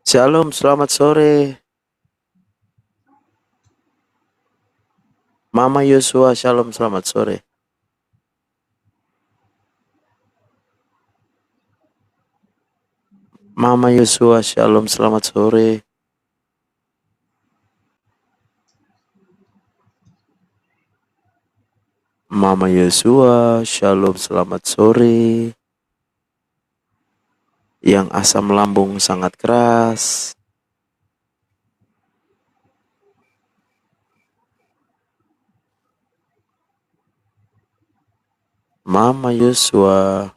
Shalom, selamat sore. Mama Yosua, shalom, selamat sore. Mama Yosua, shalom, selamat sore. Mama Yosua, shalom, selamat sore. Yang asam lambung sangat keras. Mama Yosua.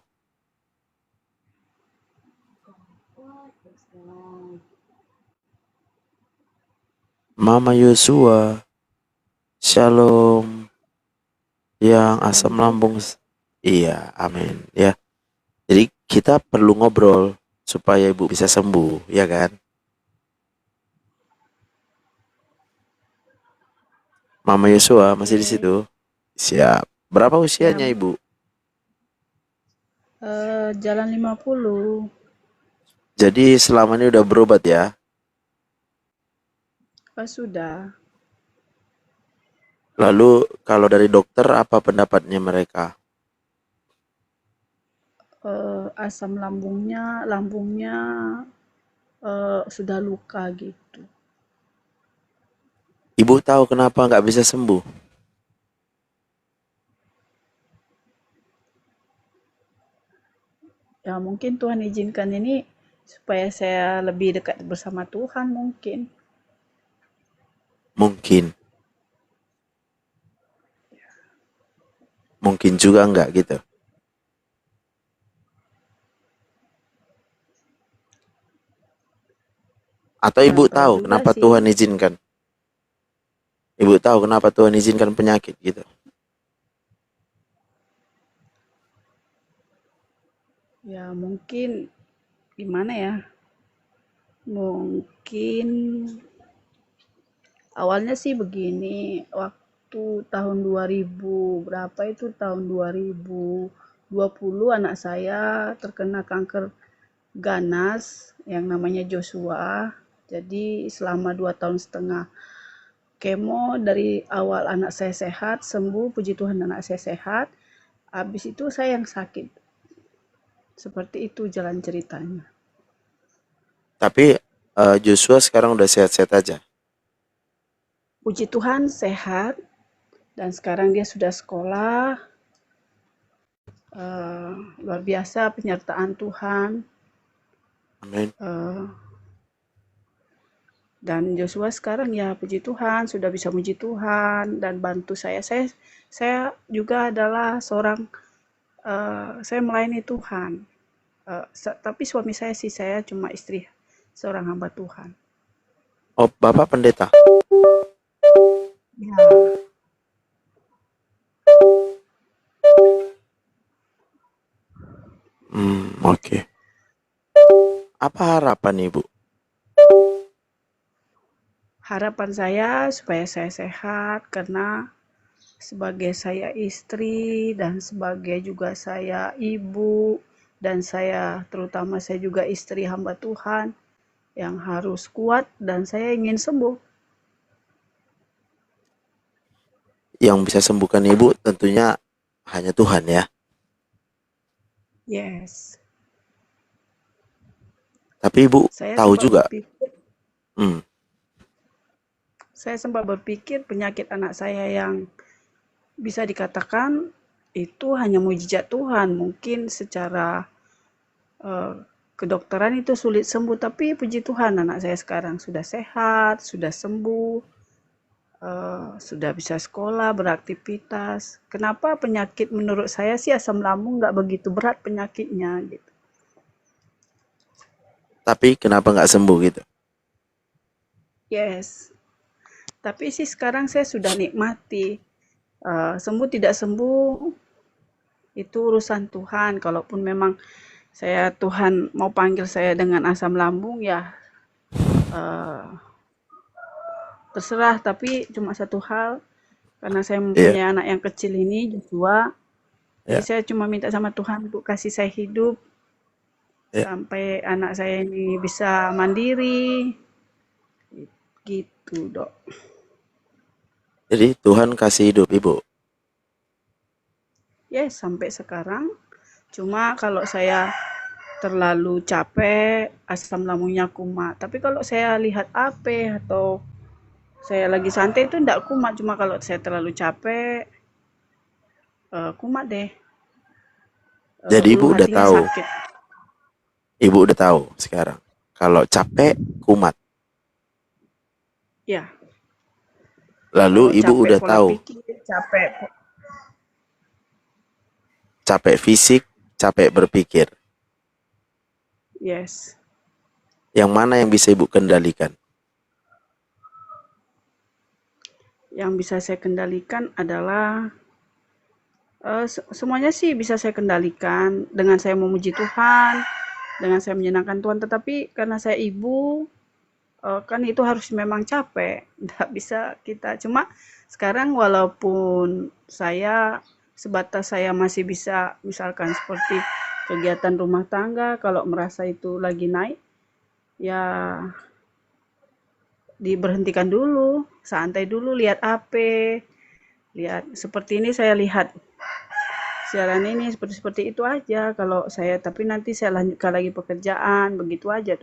Mama Yosua, shalom. Yang asam lambung, iya, amin ya. Jadi kita perlu ngobrol supaya ibu bisa sembuh, ya kan? Mama Yosua masih di Oke, situ? Siap. Berapa ya, usianya ibu? jalan 50. Jadi selama ini udah berobat ya? Sudah. Lalu kalau dari dokter apa pendapatnya mereka? Asam lambungnya sudah luka gitu. Ibu tahu kenapa nggak bisa sembuh? Ya mungkin Tuhan izinkan ini supaya saya lebih dekat bersama Tuhan mungkin. Mungkin, mungkin juga nggak gitu. Atau Ya ibu nggak tahu tahu juga kenapa sih. Tuhan izinkan? Ibu tahu kenapa Tuhan izinkan penyakit gitu? Ya mungkin gimana ya? Mungkin awalnya sih begini, waktu tahun 2000 berapa itu tahun 2020 anak saya terkena kanker ganas yang namanya Joshua. Jadi selama 2 tahun setengah kemo dari awal anak saya sehat, sembuh, puji Tuhan anak saya sehat. Habis itu saya yang sakit. Seperti itu jalan ceritanya. Tapi Joshua sekarang udah sehat-sehat aja. Puji Tuhan sehat dan sekarang dia sudah sekolah. Eh, Luar biasa penyertaan Tuhan. Amin. Eh, dan Joshua sekarang ya puji Tuhan sudah bisa puji Tuhan dan bantu saya. Saya juga adalah seorang saya melayani Tuhan. Tapi suami saya sih saya cuma istri seorang hamba Tuhan. Oh, Bapak pendeta. Ya, Oke. Apa harapan ibu? harapan saya supaya saya sehat karena sebagai saya istri dan sebagai juga saya ibu dan saya terutama saya juga istri hamba Tuhan yang harus kuat dan saya ingin sembuh. Yang bisa sembuhkan ibu tentunya hanya Tuhan ya. Yes. Tapi ibu Saya tahu sempat juga. berpikir, Hmm, saya sempat berpikir penyakit anak saya yang bisa dikatakan itu hanya mujizat Tuhan. Mungkin secara eh, kedokteran itu sulit sembuh, tapi puji Tuhan anak saya sekarang sudah sehat, sudah sembuh, sudah bisa sekolah, beraktivitas. Kenapa penyakit menurut saya sih asam lambung nggak begitu berat penyakitnya gitu. tapi kenapa nggak sembuh gitu? Yes, tapi sih sekarang saya sudah nikmati. Sembuh tidak sembuh itu urusan Tuhan. Kalaupun memang Tuhan mau panggil saya dengan asam lambung ya eh, terserah. Tapi cuma satu hal, karena saya Iya, mempunyai anak yang kecil ini Joshua, jadi ya. saya cuma minta sama Tuhan untuk kasih saya hidup Ya, sampai anak saya ini bisa mandiri. Gitu, Dok. jadi Tuhan kasih hidup ibu. Yes, sampai sekarang. Cuma kalau saya terlalu capek, asam lambungnya kumat. Tapi kalau saya lihat AP atau saya lagi santai itu enggak kumat. Cuma kalau saya terlalu capek, kumat deh. Jadi Ulu hatinya sakit. ibu udah tahu sekarang. Kalau capek kumat. Ya, Lalu kalau ibu capek udah pola tahu pikir, capek. capek fisik, capek berpikir. Yes. Yang mana yang bisa ibu kendalikan? Yang bisa saya kendalikan adalah semuanya sih bisa saya kendalikan dengan saya memuji Tuhan, dengan saya menyenangkan Tuhan. Tetapi karena saya ibu, kan itu harus memang capek, nggak bisa kita. Cuma sekarang walaupun saya sebatas saya masih bisa misalkan seperti kegiatan rumah tangga, kalau merasa itu lagi naik, ya diberhentikan dulu, santai dulu, lihat HP, lihat seperti ini saya lihat siaran ini seperti itu aja kalau saya, tapi nanti saya lanjutkan lagi pekerjaan, begitu aja.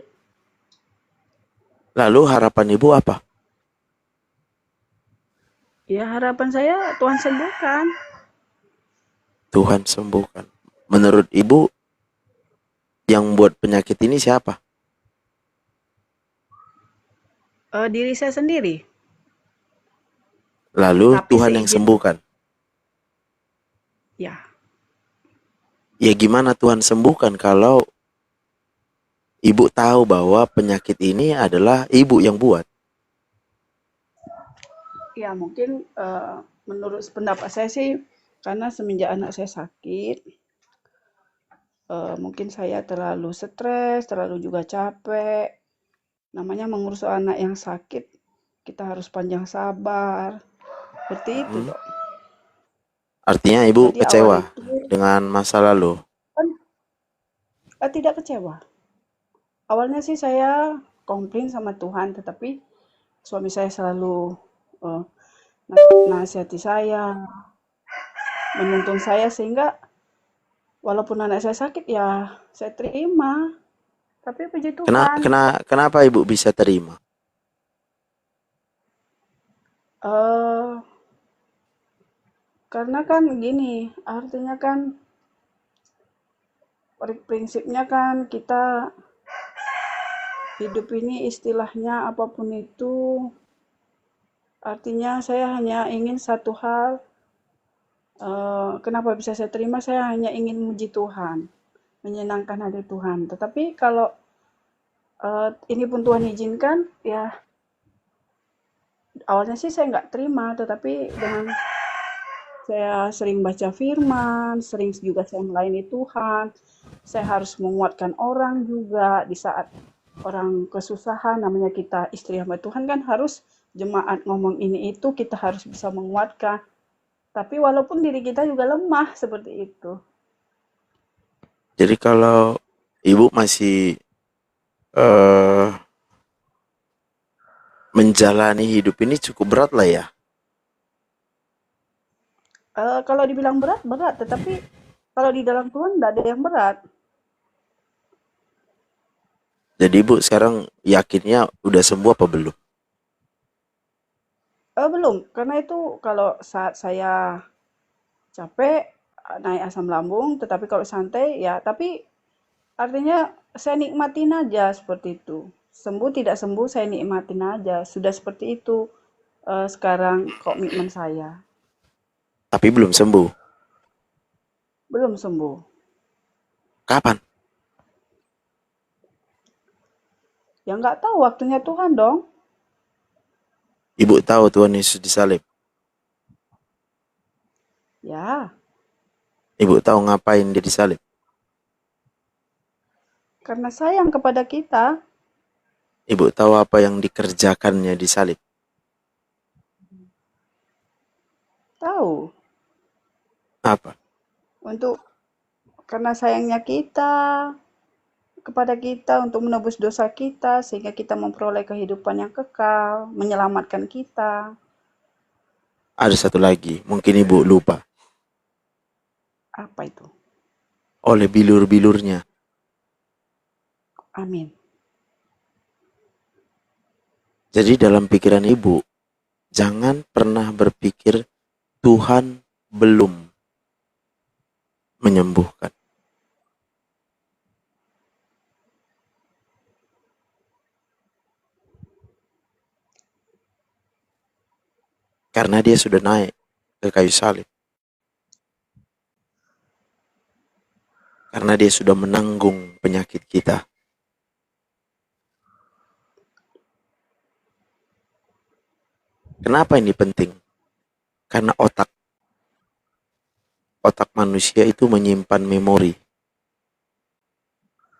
Lalu harapan ibu apa? Ya harapan saya Tuhan sembuhkan. Tuhan sembuhkan. Menurut ibu, yang buat penyakit ini siapa? Diri saya sendiri, Lalu tapi Tuhan yang seizin sembuhkan. ya. Ya gimana Tuhan sembuhkan kalau ibu tahu bahwa penyakit ini adalah ibu yang buat? Ya mungkin menurut pendapat saya sih karena semenjak anak saya sakit, mungkin saya terlalu stres, terlalu juga capek. Namanya mengurus anak yang sakit, kita harus panjang sabar. Seperti itu, Hmm. Dok. Artinya ibu Jadi awal kecewa itu dengan masa lalu. kan tidak kecewa. Awalnya sih saya komplain sama Tuhan, tetapi suami saya selalu eh, nasihati saya, menuntun saya sehingga walaupun anak saya sakit ya saya terima. Tapi puji Tuhan, Kenapa ibu bisa terima? eh karena kan gini, artinya kan prinsipnya kan kita hidup ini istilahnya apapun itu, artinya saya hanya ingin satu hal, kenapa bisa saya terima, saya hanya ingin memuji Tuhan, menyenangkan hati Tuhan. Tetapi kalau ini pun Tuhan izinkan, ya awalnya sih saya nggak terima, tetapi dengan saya sering baca firman, sering juga saya melayani Tuhan, saya harus menguatkan orang juga di saat orang kesusahan, namanya kita istri hamba Tuhan kan harus jemaat ngomong ini itu, kita harus bisa menguatkan. Tapi walaupun diri kita juga lemah seperti itu. Jadi kalau ibu masih eh menjalani hidup ini cukup berat lah ya. Kalau dibilang berat, berat. Tetapi kalau di dalam Tuhan tidak ada yang berat. Jadi ibu sekarang yakinnya udah sembuh apa belum? Belum, karena itu kalau saat saya capek, naik asam lambung, tetapi kalau santai, ya tapi artinya saya nikmatin aja seperti itu. Sembuh tidak sembuh, saya nikmatin aja. Sudah seperti itu sekarang komitmen saya. Tapi belum sembuh. Belum sembuh. Kapan? Ya nggak tahu waktunya Tuhan dong. Ibu tahu Tuhan Yesus disalib. Ya, Ibu tahu ngapain dia disalib. karena sayang kepada kita. Ibu tahu apa yang dikerjakannya disalib. Tahu. Apa? Untuk karena sayangnya kita, kepada kita untuk menebus dosa kita sehingga kita memperoleh kehidupan yang kekal, menyelamatkan kita. Ada satu lagi, mungkin ibu lupa. Apa itu? Oleh bilur-bilurnya. Amin. Jadi dalam pikiran ibu, jangan pernah berpikir Tuhan belum menyembuhkan. Karena dia sudah naik ke kayu salib. Karena dia sudah menanggung penyakit kita. Kenapa ini penting? Karena otak manusia itu menyimpan memori.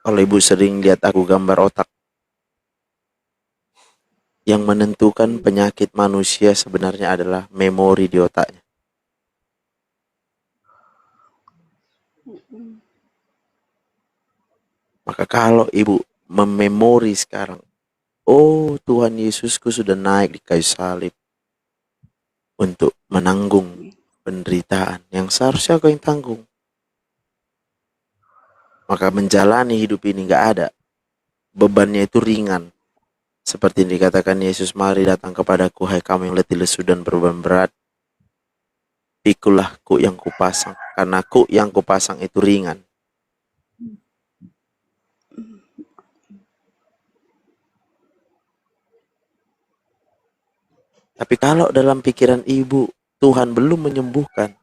Kalau ibu sering lihat aku gambar otak, yang menentukan penyakit manusia sebenarnya adalah memori di otaknya. Maka kalau ibu mememori sekarang, oh Tuhan Yesusku sudah naik di kayu salib untuk menanggung penderitaan yang seharusnya kau yang tanggung. Maka menjalani hidup ini gak ada. Bebannya itu ringan. Seperti yang dikatakan Yesus, mari datang kepadaku, hai kamu yang letih lesu dan beban berat. Pikulah kuk yang kupasang. Karena kuk yang kupasang itu ringan. Tapi kalau dalam pikiran ibu, Tuhan belum menyembuhkan,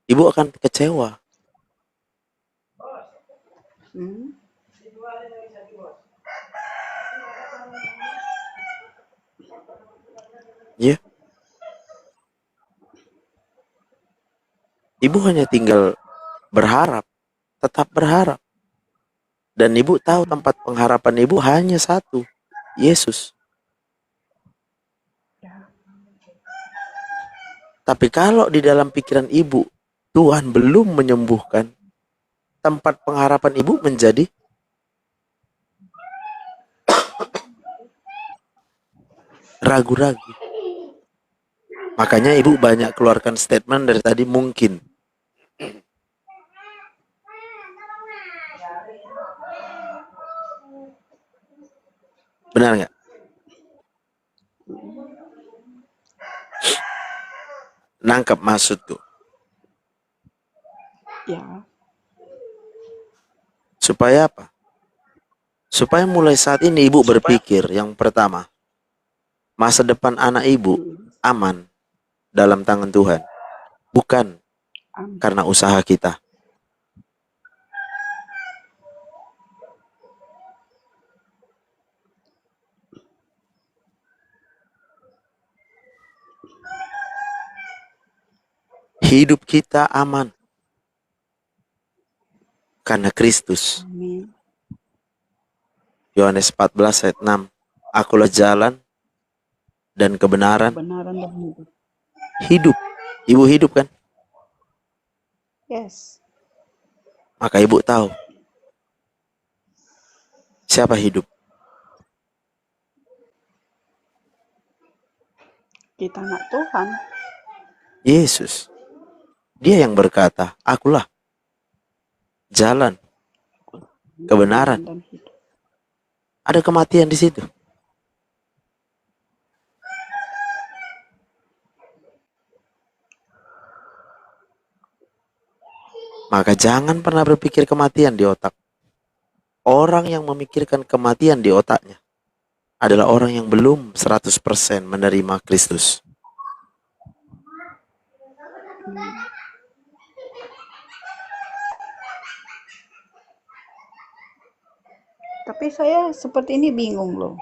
ibu akan kecewa. Ya. Ibu hanya tinggal berharap, tetap berharap. Dan ibu tahu tempat pengharapan ibu hanya satu, Yesus. Tapi kalau di dalam pikiran ibu, Tuhan belum menyembuhkan, tempat pengharapan ibu menjadi ragu-ragu. Makanya ibu banyak keluarkan statement dari tadi mungkin. Benar nggak? Nangkap maksudku. Ya. Supaya apa? Supaya mulai saat ini ibu berpikir yang pertama, masa depan anak ibu aman dalam tangan Tuhan. Bukan karena usaha kita. Hidup kita aman karena Kristus. Amin. Yohanes 14 ayat 6. Akulah jalan dan kebenaran. Kebenaran dan hidup. Hidup. Ibu hidup kan? Yes. Maka ibu tahu siapa hidup. Kita anak Tuhan. Yesus. Dia yang berkata, akulah jalan, kebenaran. Dan hidup. Ada kematian di situ. Maka jangan pernah berpikir kematian di otak. Orang yang memikirkan kematian di otaknya adalah orang yang belum 100% menerima Kristus. Tapi saya seperti ini bingung loh.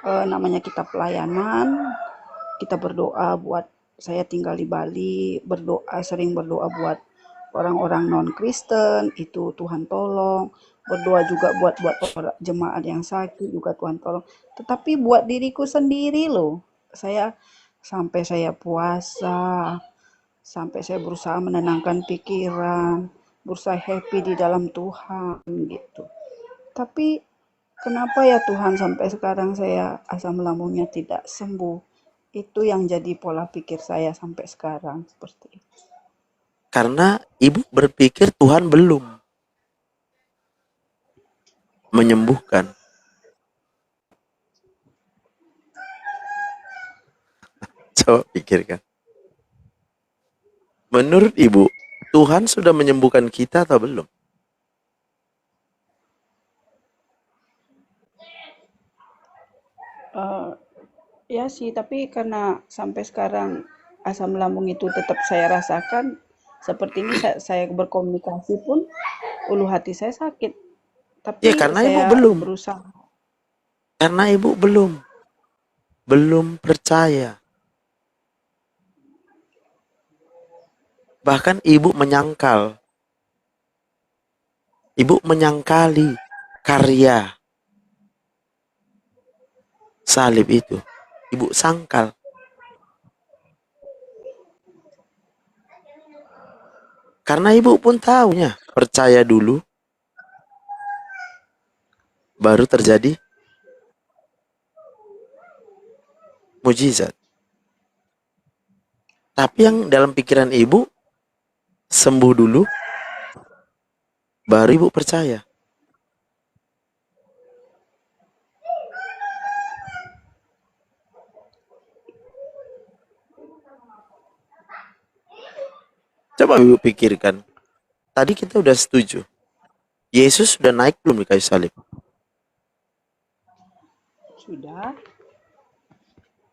Namanya kita pelayanan, kita berdoa buat, saya tinggal di Bali, sering berdoa buat orang-orang non-Kristen, itu Tuhan tolong. Berdoa juga buat jemaat yang sakit juga Tuhan tolong. Tetapi buat diriku sendiri loh, sampai saya puasa, sampai saya berusaha menenangkan pikiran, berusaha happy di dalam Tuhan gitu. Tapi kenapa ya Tuhan sampai sekarang saya asam lambungnya tidak sembuh? Itu yang jadi pola pikir saya sampai sekarang seperti itu. Karena ibu berpikir Tuhan belum menyembuhkan. Coba pikirkan. Menurut ibu, Tuhan sudah menyembuhkan kita atau belum? Eh, ya sih, tapi karena sampai sekarang asam lambung itu tetap saya rasakan, seperti ini saya berkomunikasi pun ulu hati saya sakit. Ya Tapi karena ibu saya belum. berusaha. Karena ibu belum percaya. Bahkan ibu menyangkal. Ibu menyangkali karya salib itu. Ibu sangkal. Karena ibu pun tahunya. Percaya dulu. Baru terjadi mujizat. Tapi yang dalam pikiran ibu, sembuh dulu, baru ibu percaya. Coba ibu pikirkan. Tadi kita udah setuju. Yesus sudah naik belum di kayu salib? Sudah,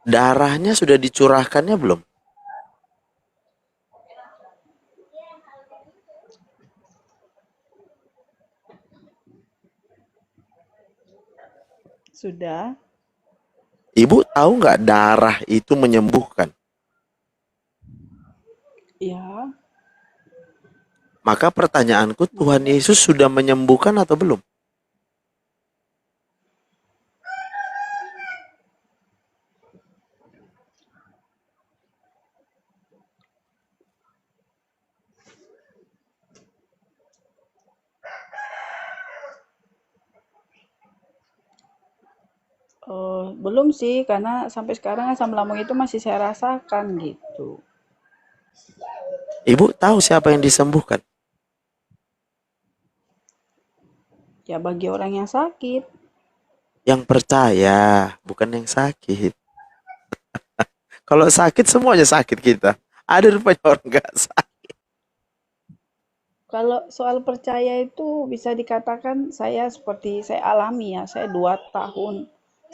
Darahnya sudah dicurahkannya belum? sudah, Ibu tahu nggak darah itu menyembuhkan? ya. Maka pertanyaanku, Tuhan Yesus sudah menyembuhkan atau belum? Belum sih, karena sampai sekarang asam lambung itu masih saya rasakan gitu. Ibu tahu siapa yang disembuhkan? Ya bagi orang yang sakit, Yang percaya, bukan yang sakit. Kalau sakit semuanya sakit kita. Ada rupanya orang nggak sakit. kalau soal percaya itu bisa dikatakan saya seperti saya alami ya, saya 2 tahun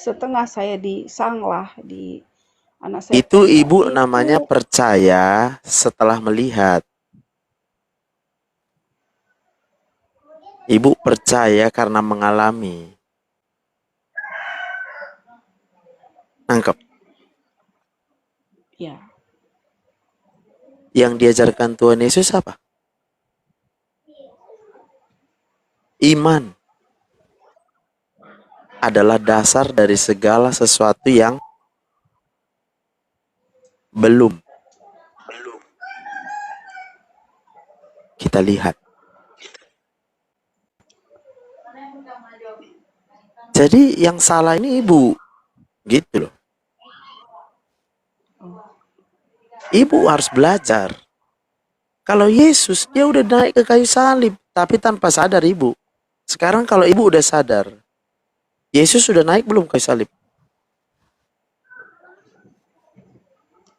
setengah saya disanglah di anak saya Itu perempuan ibu itu. namanya percaya setelah melihat. Ibu percaya karena mengalami. Nangkep. Ya, Yang diajarkan Tuhan Yesus apa? Iman adalah dasar dari segala sesuatu yang belum kita lihat. Jadi yang salah ini ibu, gitu loh. Ibu harus belajar. Kalau Yesus, dia udah naik ke kayu salib, tapi tanpa sadar ibu. Sekarang kalau ibu udah sadar, Yesus sudah naik belum ke kayu salib?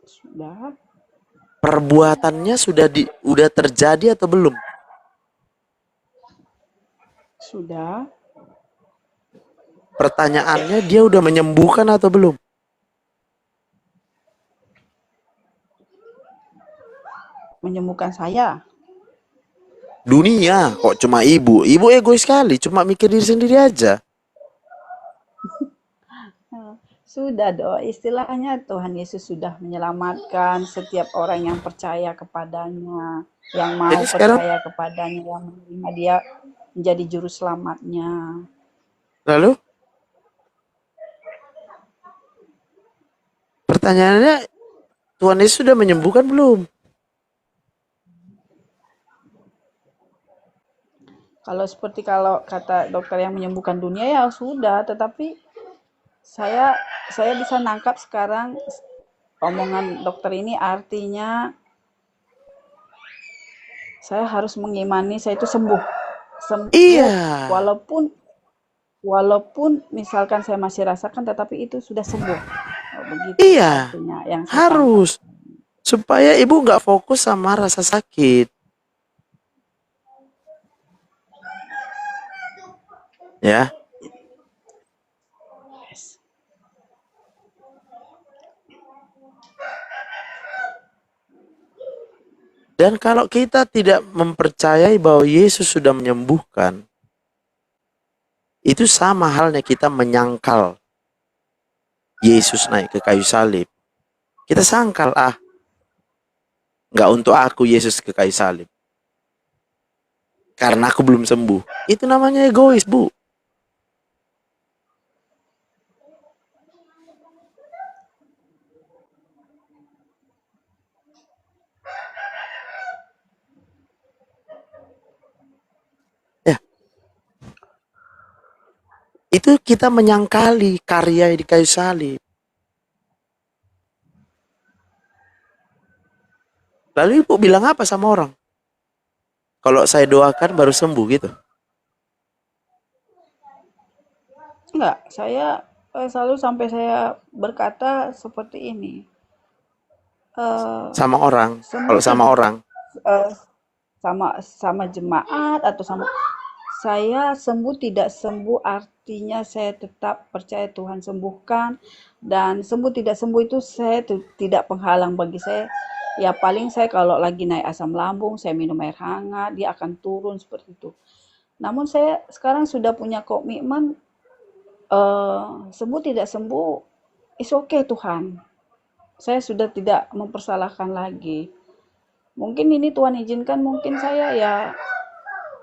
sudah, Perbuatannya udah terjadi atau belum? sudah, Pertanyaannya dia udah menyembuhkan atau belum? menyembuhkan saya. Dunia kok cuma ibu. Ibu egois sekali, cuma mikir diri sendiri aja. Sudah dong, istilahnya Tuhan Yesus sudah menyelamatkan setiap orang yang percaya kepadanya, yang mau Jadi sekarang percaya kepadanya, yang menerima dia menjadi juru selamatnya. lalu pertanyaannya, Tuhan Yesus sudah menyembuhkan belum? Kalau seperti kalau kata dokter yang menyembuhkan dunia ya sudah, tetapi saya saya bisa nangkap sekarang omongan dokter ini artinya saya harus mengimani saya itu sembuh. Iya, Sembuh walaupun walaupun misalkan saya masih rasakan tetapi itu sudah sembuh. Oh, begitu iya, artinya yang saya tangkap. harus. Supaya ibu nggak fokus sama rasa sakit. Ya, dan kalau kita tidak mempercayai bahwa Yesus sudah menyembuhkan, itu sama halnya kita menyangkal Yesus naik ke kayu salib. Kita sangkal, nggak untuk aku Yesus ke kayu salib. Karena aku belum sembuh. Itu namanya egois, Bu. Ya, itu kita menyangkali karya di kayu salib. Lalu ibu bilang apa sama orang? Kalau saya doakan baru sembuh gitu. Enggak, saya selalu sampai saya berkata seperti ini. eh Sama orang. Sembuh Kalau sama tidak orang. eh, sama sama jemaat atau sama saya sembuh tidak sembuh artinya saya tetap percaya Tuhan sembuhkan, dan sembuh tidak sembuh itu saya tidak penghalang bagi saya. Ya paling saya kalau lagi naik asam lambung, saya minum air hangat, dia akan turun seperti itu. Namun saya sekarang sudah punya komitmen, sembuh tidak sembuh, is okay Tuhan. Saya sudah tidak mempersalahkan lagi. Mungkin ini Tuhan izinkan, mungkin saya ya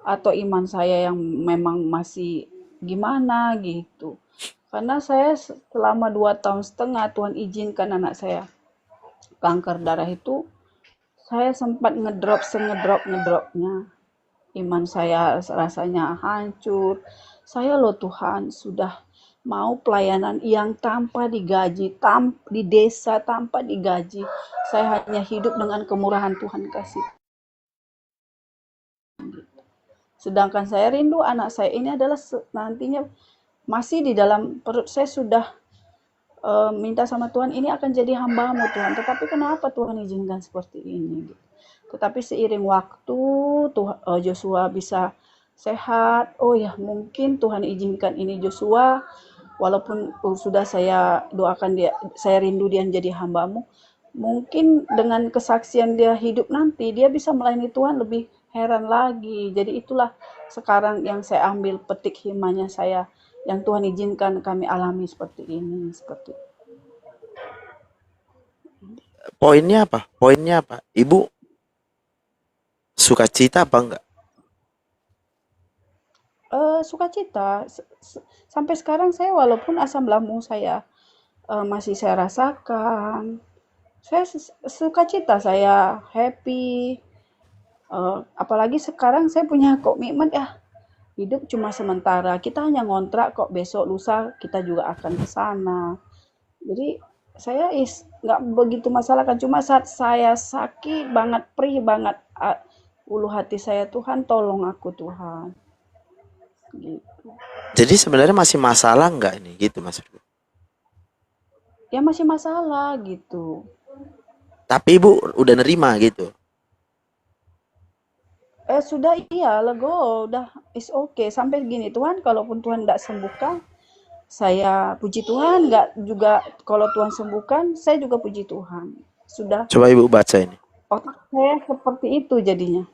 atau iman saya yang memang masih gimana gitu. Karena saya selama 2 tahun setengah Tuhan izinkan anak saya kanker darah itu, saya sempat ngedrop ngedropnya. Iman saya rasanya hancur. Saya loh Tuhan sudah mau pelayanan yang tanpa digaji, di desa tanpa digaji. Saya hanya hidup dengan kemurahan Tuhan kasih. Sedangkan saya rindu anak saya ini adalah nantinya masih di dalam perut saya sudah minta sama Tuhan ini akan jadi hambamu Tuhan. Tetapi kenapa Tuhan izinkan seperti ini? Tetapi seiring waktu Joshua bisa sehat. Oh ya mungkin Tuhan izinkan ini Joshua. Walaupun sudah saya doakan dia, saya rindu dia menjadi hambamu. Mungkin dengan kesaksian dia hidup nanti, dia bisa melayani Tuhan lebih heran lagi. Jadi itulah sekarang yang saya ambil petik hikmahnya saya, yang Tuhan izinkan kami alami seperti ini, seperti Poinnya apa? Poinnya apa? Ibu sukacita apa enggak? sukacita. Sampai sekarang saya walaupun asam lambung saya masih saya rasakan, saya sukacita, saya happy. Apalagi sekarang saya punya komitmen ya, hidup cuma sementara. Kita hanya ngontrak kok, besok lusa kita juga akan ke sana. Jadi saya nggak begitu masalah kan, cuma saat saya sakit banget, perih banget, ulu hati saya, Tuhan tolong aku Tuhan. Gitu. Jadi sebenarnya masih masalah enggak ini gitu maksudku. Ya masih masalah gitu. Tapi ibu udah nerima gitu. Sudah iya, lego, udah is okay. Sampai gini, Tuhan, kalaupun Tuhan tidak sembuhkan, saya puji Tuhan, nggak juga kalau Tuhan sembuhkan, saya juga puji Tuhan. Sudah Coba ibu baca ini. otak saya seperti itu jadinya.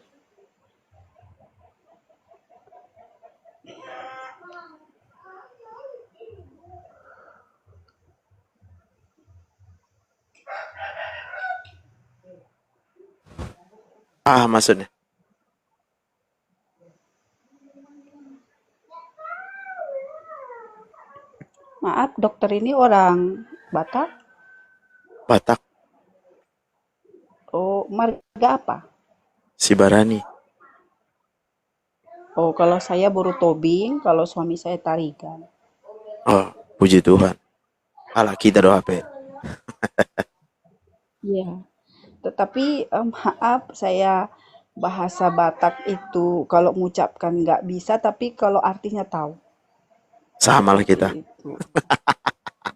Maksudnya. Maaf, dokter ini orang Batak. Batak, Oh, marga apa? si Barani. Oh, kalau saya buru tobing, kalau suami saya tarigan. Oh, puji Tuhan. Alah, kita doa, Pe. Iya. Tetapi maaf, saya bahasa Batak itu kalau mengucapkan nggak bisa, tapi kalau artinya tahu. Sama lah kita. Gitu.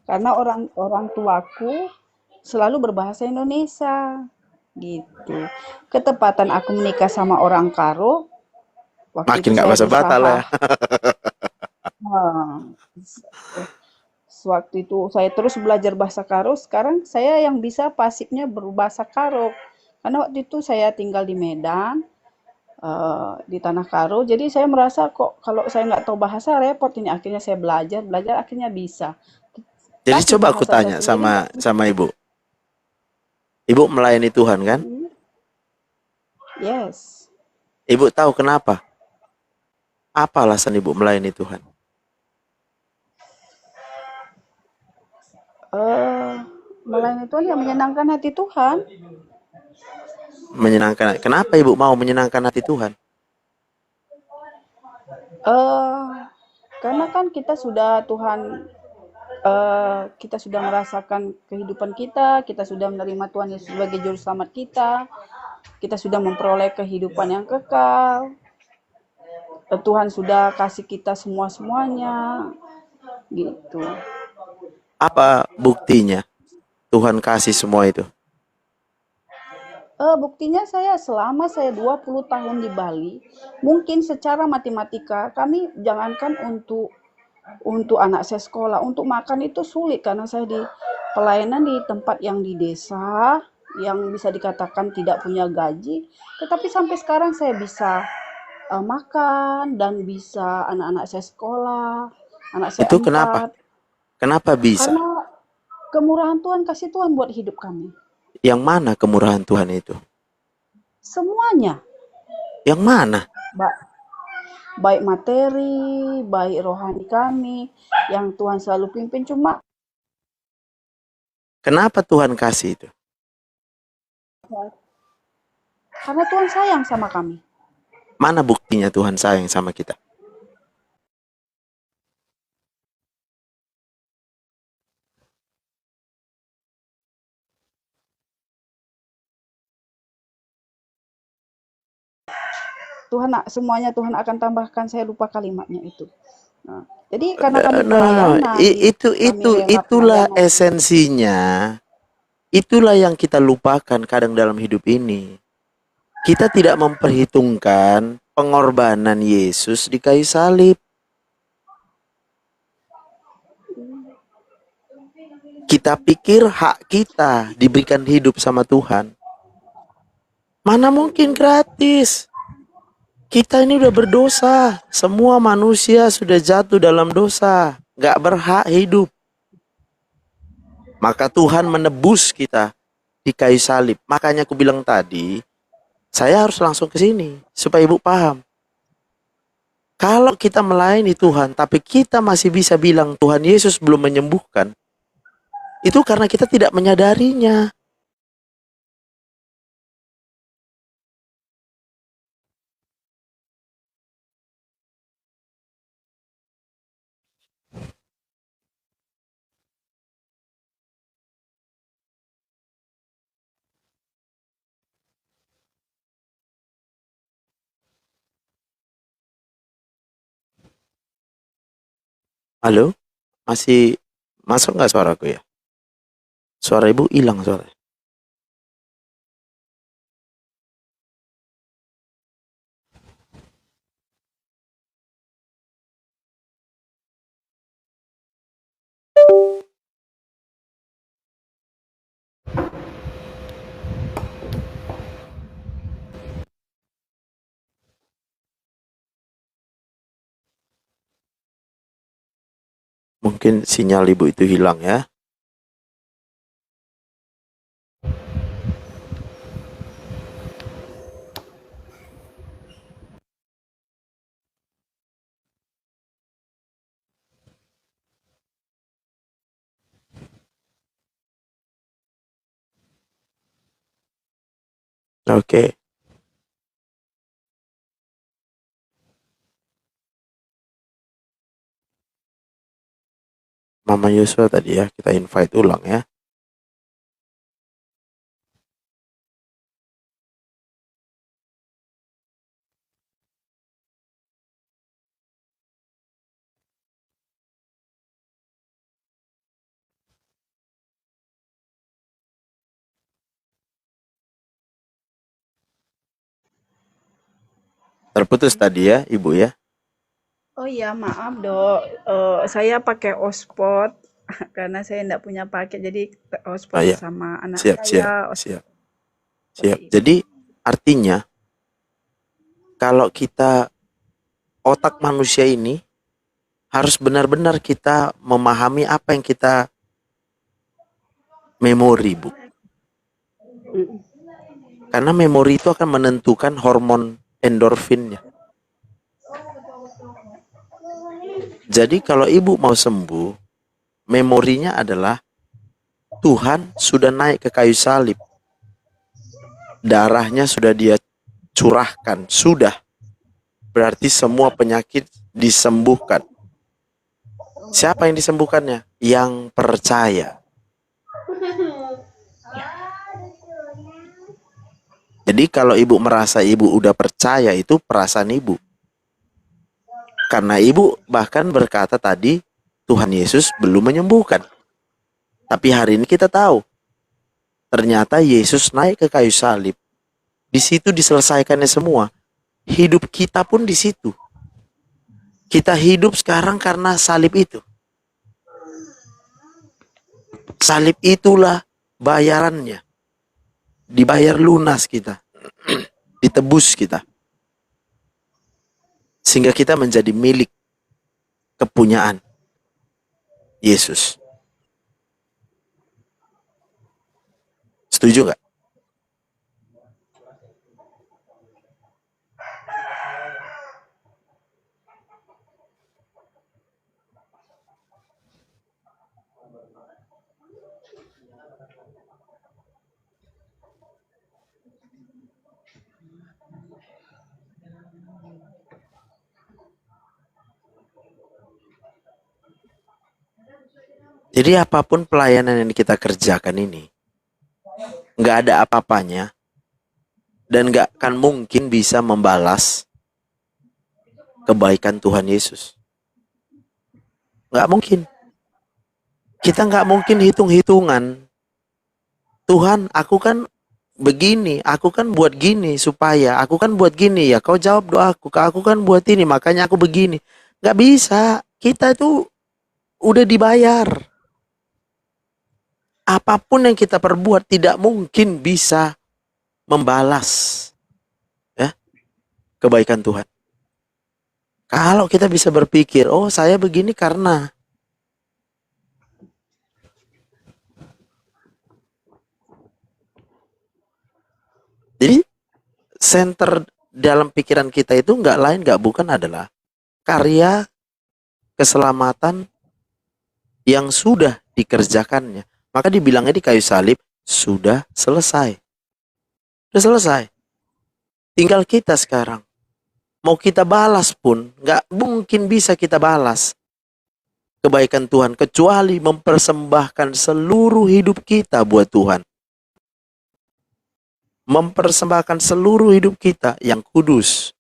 Karena orang orang tuaku selalu berbahasa Indonesia. Gitu. Ketepatan aku menikah sama orang Karo, waktu Makin itu nggak saya bahasa Batak lah berusaha. ya. Nah, Sewaktu itu saya terus belajar bahasa Karo, sekarang saya yang bisa pasifnya berbahasa Karo. Karena waktu itu saya tinggal di Medan, di Tanah Karo, jadi saya merasa kok kalau saya nggak tahu bahasa repot ini. Akhirnya saya belajar, belajar akhirnya bisa. Jadi Tapi coba aku bahasa saya tanya sendiri nggak sama bisa. Ibu. Ibu melayani Tuhan kan? Hmm, yes. Ibu tahu kenapa? Apa alasan Ibu melayani Tuhan? eh Melayani Tuhan yang menyenangkan hati Tuhan. Menyenangkan. Kenapa Ibu mau menyenangkan hati Tuhan? eh karena kan kita sudah merasakan kehidupan kita sudah menerima Tuhan Yesus sebagai juru selamat kita sudah memperoleh kehidupan yang kekal. Tuhan sudah kasih kita semua-semuanya gitu. Apa buktinya Tuhan kasih semua itu? Buktinya selama saya 20 tahun di Bali, mungkin secara matematika kami jangankan untuk anak saya sekolah, untuk makan itu sulit karena saya di pelayanan di tempat yang di desa, yang bisa dikatakan tidak punya gaji, tetapi sampai sekarang saya bisa makan dan bisa anak-anak saya sekolah, anak saya Itu kenapa? 4, Kenapa bisa? karena kemurahan Tuhan, kasih Tuhan buat hidup kami. Yang mana kemurahan Tuhan itu? Semuanya, Yang mana? ba- baik materi, baik rohani kami, yang Tuhan selalu pimpin. Cuma Kenapa Tuhan kasih itu? karena Tuhan sayang sama kami. Mana buktinya Tuhan sayang sama kita? Semuanya Tuhan akan tambahkan, saya lupa kalimatnya itu. Nah, jadi karena kami Nah, pelayanan, kami rela itulah pelayanan. esensinya. Itulah yang kita lupakan kadang dalam hidup ini. Kita tidak memperhitungkan pengorbanan Yesus di kayu salib. Kita pikir hak kita diberikan hidup sama Tuhan. Mana mungkin gratis? Kita ini udah berdosa. Semua manusia sudah jatuh dalam dosa. Gak berhak hidup. Maka Tuhan menebus kita di kayu salib. Makanya aku bilang tadi, saya harus langsung ke sini supaya Ibu paham. Kalau kita melayani Tuhan, tapi kita masih bisa bilang Tuhan Yesus belum menyembuhkan, itu karena kita tidak menyadarinya. Halo? Masih masuk nggak suaraku ya? Suara Ibu hilang suara. Mungkin sinyal Ibu itu hilang ya. Oke. Mama Yusuf tadi ya, kita invite ulang ya. Terputus tadi ya, Ibu ya. Oh iya, maaf dok. Saya pakai hotspot karena saya tidak punya paket, jadi Ah hotspot ya, sama anak siap, siap, saya. siap, Seperti siap. itu. Jadi artinya kalau kita otak manusia ini harus benar-benar kita memahami apa yang kita memori, Bu. Mm. Karena memori itu akan menentukan hormon endorfinnya. Jadi kalau ibu mau sembuh, memorinya adalah Tuhan sudah naik ke kayu salib. Darahnya sudah dia curahkan, sudah. Berarti semua penyakit disembuhkan. Siapa yang disembuhkannya? Yang percaya. Jadi kalau ibu merasa ibu udah percaya, itu perasaan ibu. Karena ibu bahkan berkata tadi, Tuhan Yesus belum menyembuhkan. Tapi hari ini kita tahu, ternyata Yesus naik ke kayu salib. Di situ diselesaikannya semua. Hidup kita pun di situ. Kita hidup sekarang karena salib itu. Salib itulah bayarannya. Dibayar lunas kita. Ditebus kita. Sehingga kita menjadi milik kepunyaan Yesus. Setuju nggak? Jadi apapun pelayanan yang kita kerjakan ini, nggak ada apa-apanya, dan nggak akan mungkin bisa membalas kebaikan Tuhan Yesus. Nggak mungkin. Kita nggak mungkin hitung-hitungan. Tuhan, aku kan begini, aku kan buat gini supaya, aku kan buat gini ya, kau jawab doaku, aku kan buat ini, makanya aku begini. Nggak bisa. Kita tuh udah dibayar. Apapun yang kita perbuat tidak mungkin bisa membalas ya kebaikan Tuhan. Kalau kita bisa berpikir, oh saya begini karena. Jadi center dalam pikiran kita itu nggak lain nggak bukan adalah karya keselamatan yang sudah dikerjakannya. Maka dibilangnya di kayu salib, sudah selesai. Sudah selesai. Tinggal kita sekarang. Mau kita balas pun, nggak mungkin bisa kita balas kebaikan Tuhan, kecuali mempersembahkan seluruh hidup kita buat Tuhan. Mempersembahkan seluruh hidup kita yang kudus.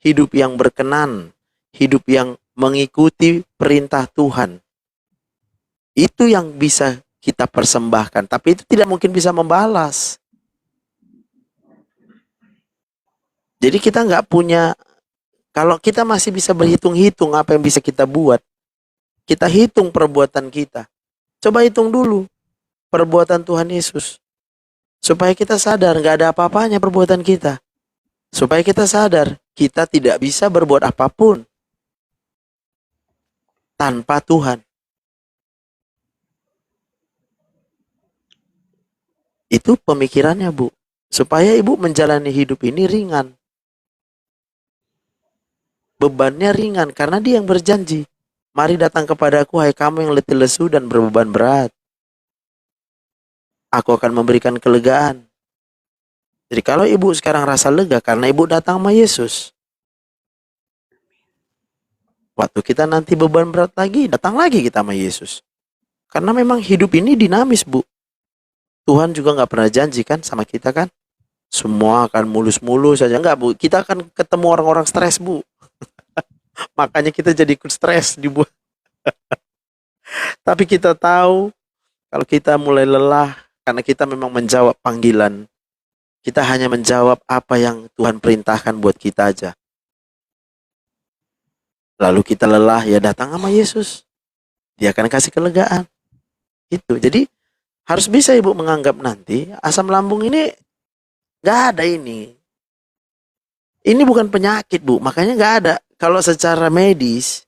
Hidup yang berkenan. Hidup yang mengikuti perintah Tuhan. Itu yang bisa kita persembahkan. Tapi itu tidak mungkin bisa membalas. Jadi kita nggak punya, kalau kita masih bisa berhitung-hitung apa yang bisa kita buat, kita hitung perbuatan kita. Coba hitung dulu perbuatan Tuhan Yesus. Supaya kita sadar nggak ada apa-apanya perbuatan kita. Supaya kita sadar kita tidak bisa berbuat apapun tanpa Tuhan. Itu pemikirannya, Bu. Supaya ibu menjalani hidup ini ringan. Bebannya ringan karena dia yang berjanji. Mari datang kepadaku, hai kamu yang letih lesu dan berbeban berat. Aku akan memberikan kelegaan. Jadi kalau ibu sekarang rasa lega karena ibu datang sama Yesus. Waktu kita nanti beban berat lagi, datang lagi kita sama Yesus. Karena memang hidup ini dinamis, Bu. Tuhan juga nggak pernah janji kan sama kita kan, semua akan mulus-mulus saja. Enggak, Bu. Kita akan ketemu orang-orang stres, Bu. Makanya kita jadi ikut stres dibuat. Tapi kita tahu kalau kita mulai lelah, karena kita memang menjawab panggilan, kita hanya menjawab apa yang Tuhan perintahkan buat kita aja. Lalu kita lelah, ya datang sama Yesus. Dia akan kasih kelegaan. Itu. Jadi harus bisa Ibu menganggap nanti asam lambung ini nggak ada ini. Ini bukan penyakit, Bu. Makanya nggak ada. Kalau secara medis,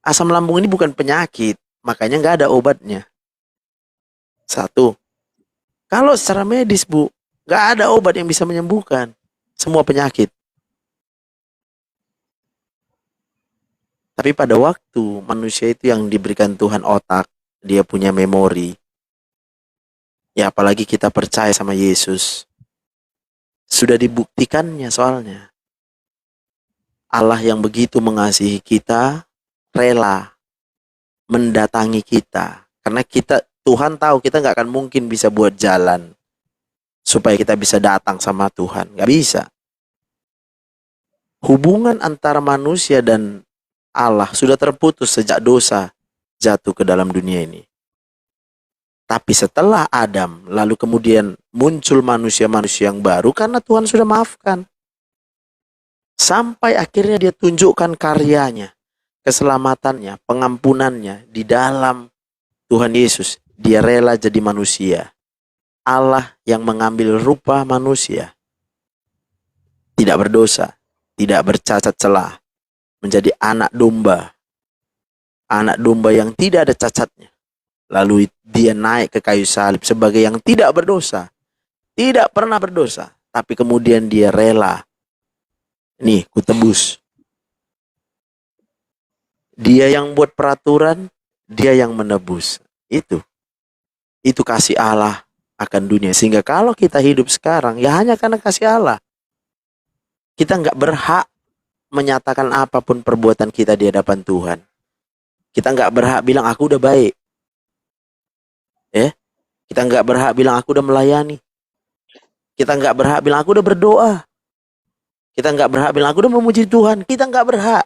asam lambung ini bukan penyakit. Makanya nggak ada obatnya. Satu. Kalau secara medis, Bu, nggak ada obat yang bisa menyembuhkan semua penyakit. Tapi pada waktu manusia itu yang diberikan Tuhan otak, dia punya memori. Ya apalagi kita percaya sama Yesus. Sudah dibuktikannya soalnya. Allah yang begitu mengasihi kita, rela mendatangi kita. Karena Tuhan tahu kita nggak akan mungkin bisa buat jalan supaya kita bisa datang sama Tuhan. Nggak bisa. Hubungan antara manusia dan Allah sudah terputus sejak dosa jatuh ke dalam dunia ini. Tapi setelah Adam, lalu kemudian muncul manusia-manusia yang baru karena Tuhan sudah maafkan. Sampai akhirnya dia tunjukkan karyanya, keselamatannya, pengampunannya di dalam Tuhan Yesus. Dia rela jadi manusia. Allah yang mengambil rupa manusia. Tidak berdosa, tidak bercacat celah. Menjadi anak domba. Anak domba yang tidak ada cacatnya. Lalu dia naik ke kayu salib sebagai yang tidak berdosa. Tidak pernah berdosa. Tapi kemudian dia rela. Nih, ku tebus. Dia yang buat peraturan, dia yang menebus. Itu kasih Allah akan dunia. Sehingga kalau kita hidup sekarang, ya hanya karena kasih Allah. Kita nggak berhak menyatakan apapun perbuatan kita di hadapan Tuhan. Kita nggak berhak bilang aku udah baik. Kita nggak berhak bilang aku udah melayani. Kita nggak berhak bilang aku udah berdoa. Kita nggak berhak bilang aku udah memuji Tuhan. Kita nggak berhak.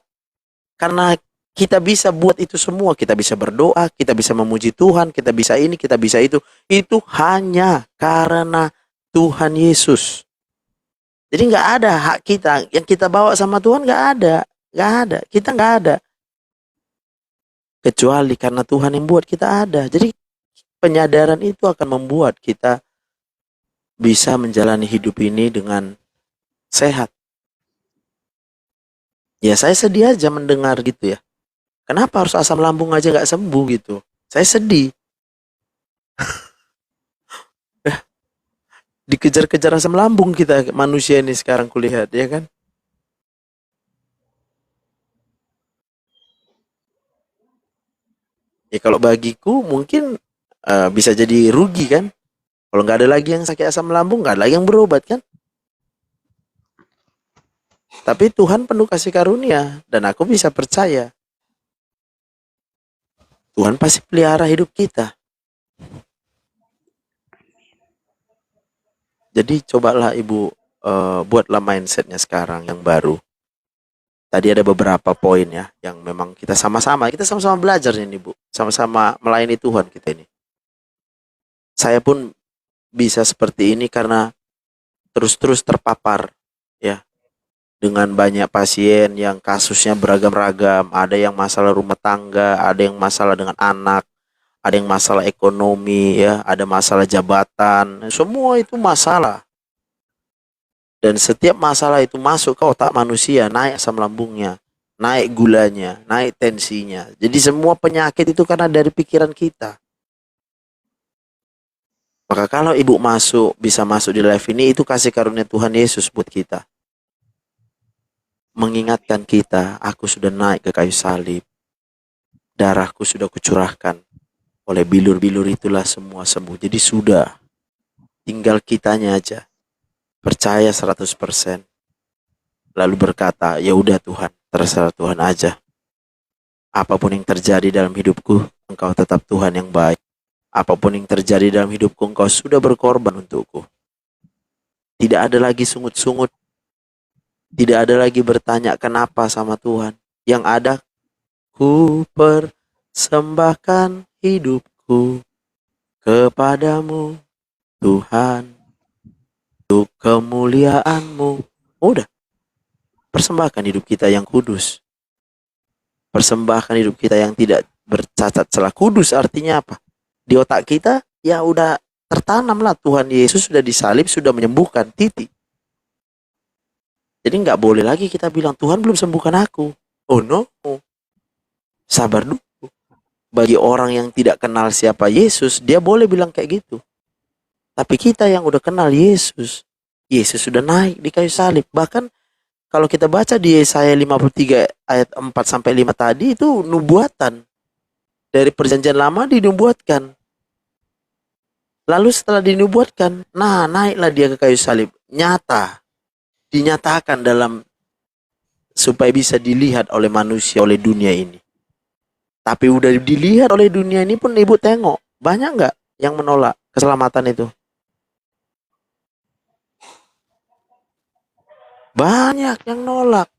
Karena kita bisa buat itu semua. Kita bisa berdoa, kita bisa memuji Tuhan, kita bisa ini, kita bisa itu. Itu hanya karena Tuhan Yesus. Jadi nggak ada hak kita yang kita bawa sama Tuhan, nggak ada, kita nggak ada. Kecuali karena Tuhan yang buat kita ada. Jadi penyadaran itu akan membuat kita bisa menjalani hidup ini dengan sehat. Ya saya sedih aja mendengar gitu ya. Kenapa harus asam lambung aja nggak sembuh gitu? Saya sedih. Dikejar-kejar asam lambung kita manusia ini sekarang kulihat, ya kan? Ya kalau bagiku mungkin bisa jadi rugi kan? Kalau nggak ada lagi yang sakit asam lambung, nggak ada lagi yang berobat kan? Tapi Tuhan penuh kasih karunia dan aku bisa percaya Tuhan pasti pelihara hidup kita. Jadi cobalah Ibu buatlah mindsetnya sekarang yang baru. Tadi ada beberapa poin ya yang memang kita sama-sama belajar ini Bu, sama-sama melayani Tuhan kita ini. Saya pun bisa seperti ini karena terus-terus terpapar ya dengan banyak pasien yang kasusnya beragam-ragam. Ada yang masalah rumah tangga, ada yang masalah dengan anak, ada yang masalah ekonomi ya, ada masalah jabatan. Semua itu masalah. Dan setiap masalah itu masuk ke otak manusia, naik asam lambungnya, naik gulanya, naik tensinya. Jadi semua penyakit itu karena dari pikiran kita. Maka kalau Ibu bisa masuk di live ini, itu kasih karunia Tuhan Yesus buat kita. Mengingatkan kita, aku sudah naik ke kayu salib. Darahku sudah kucurahkan. Oleh bilur-bilur itulah semua sembuh. Jadi sudah. Tinggal kitanya aja. Percaya 100%. Lalu berkata, ya udah Tuhan, terserah Tuhan aja. Apapun yang terjadi dalam hidupku, Engkau tetap Tuhan yang baik. Apapun yang terjadi dalam hidupku, Engkau sudah berkorban untukku. Tidak ada lagi sungut-sungut. Tidak ada lagi bertanya kenapa sama Tuhan. Yang ada, ku persembahkan hidupku kepadamu, Tuhan, untuk kemuliaan-Mu. Udah, persembahkan hidup kita yang kudus. Persembahkan hidup kita yang tidak bercacat celah. Kudus artinya apa? Di otak kita, ya udah tertanamlah Tuhan Yesus sudah disalib, sudah menyembuhkan, titik. Jadi nggak boleh lagi kita bilang, Tuhan belum sembuhkan aku. Oh no, sabar dulu. Bagi orang yang tidak kenal siapa Yesus, dia boleh bilang kayak gitu. Tapi kita yang udah kenal Yesus, Yesus sudah naik di kayu salib. Bahkan kalau kita baca di Yesaya 53 ayat 4-5 tadi, itu nubuatan. Dari perjanjian lama dinubuatkan. Lalu setelah dinubuatkan, nah naiklah dia ke kayu salib. Nyata. Dinyatakan dalam, supaya bisa dilihat oleh manusia, oleh dunia ini. Tapi udah dilihat oleh dunia ini pun ibu tengok. Banyak nggak yang menolak keselamatan itu? Banyak yang nolak.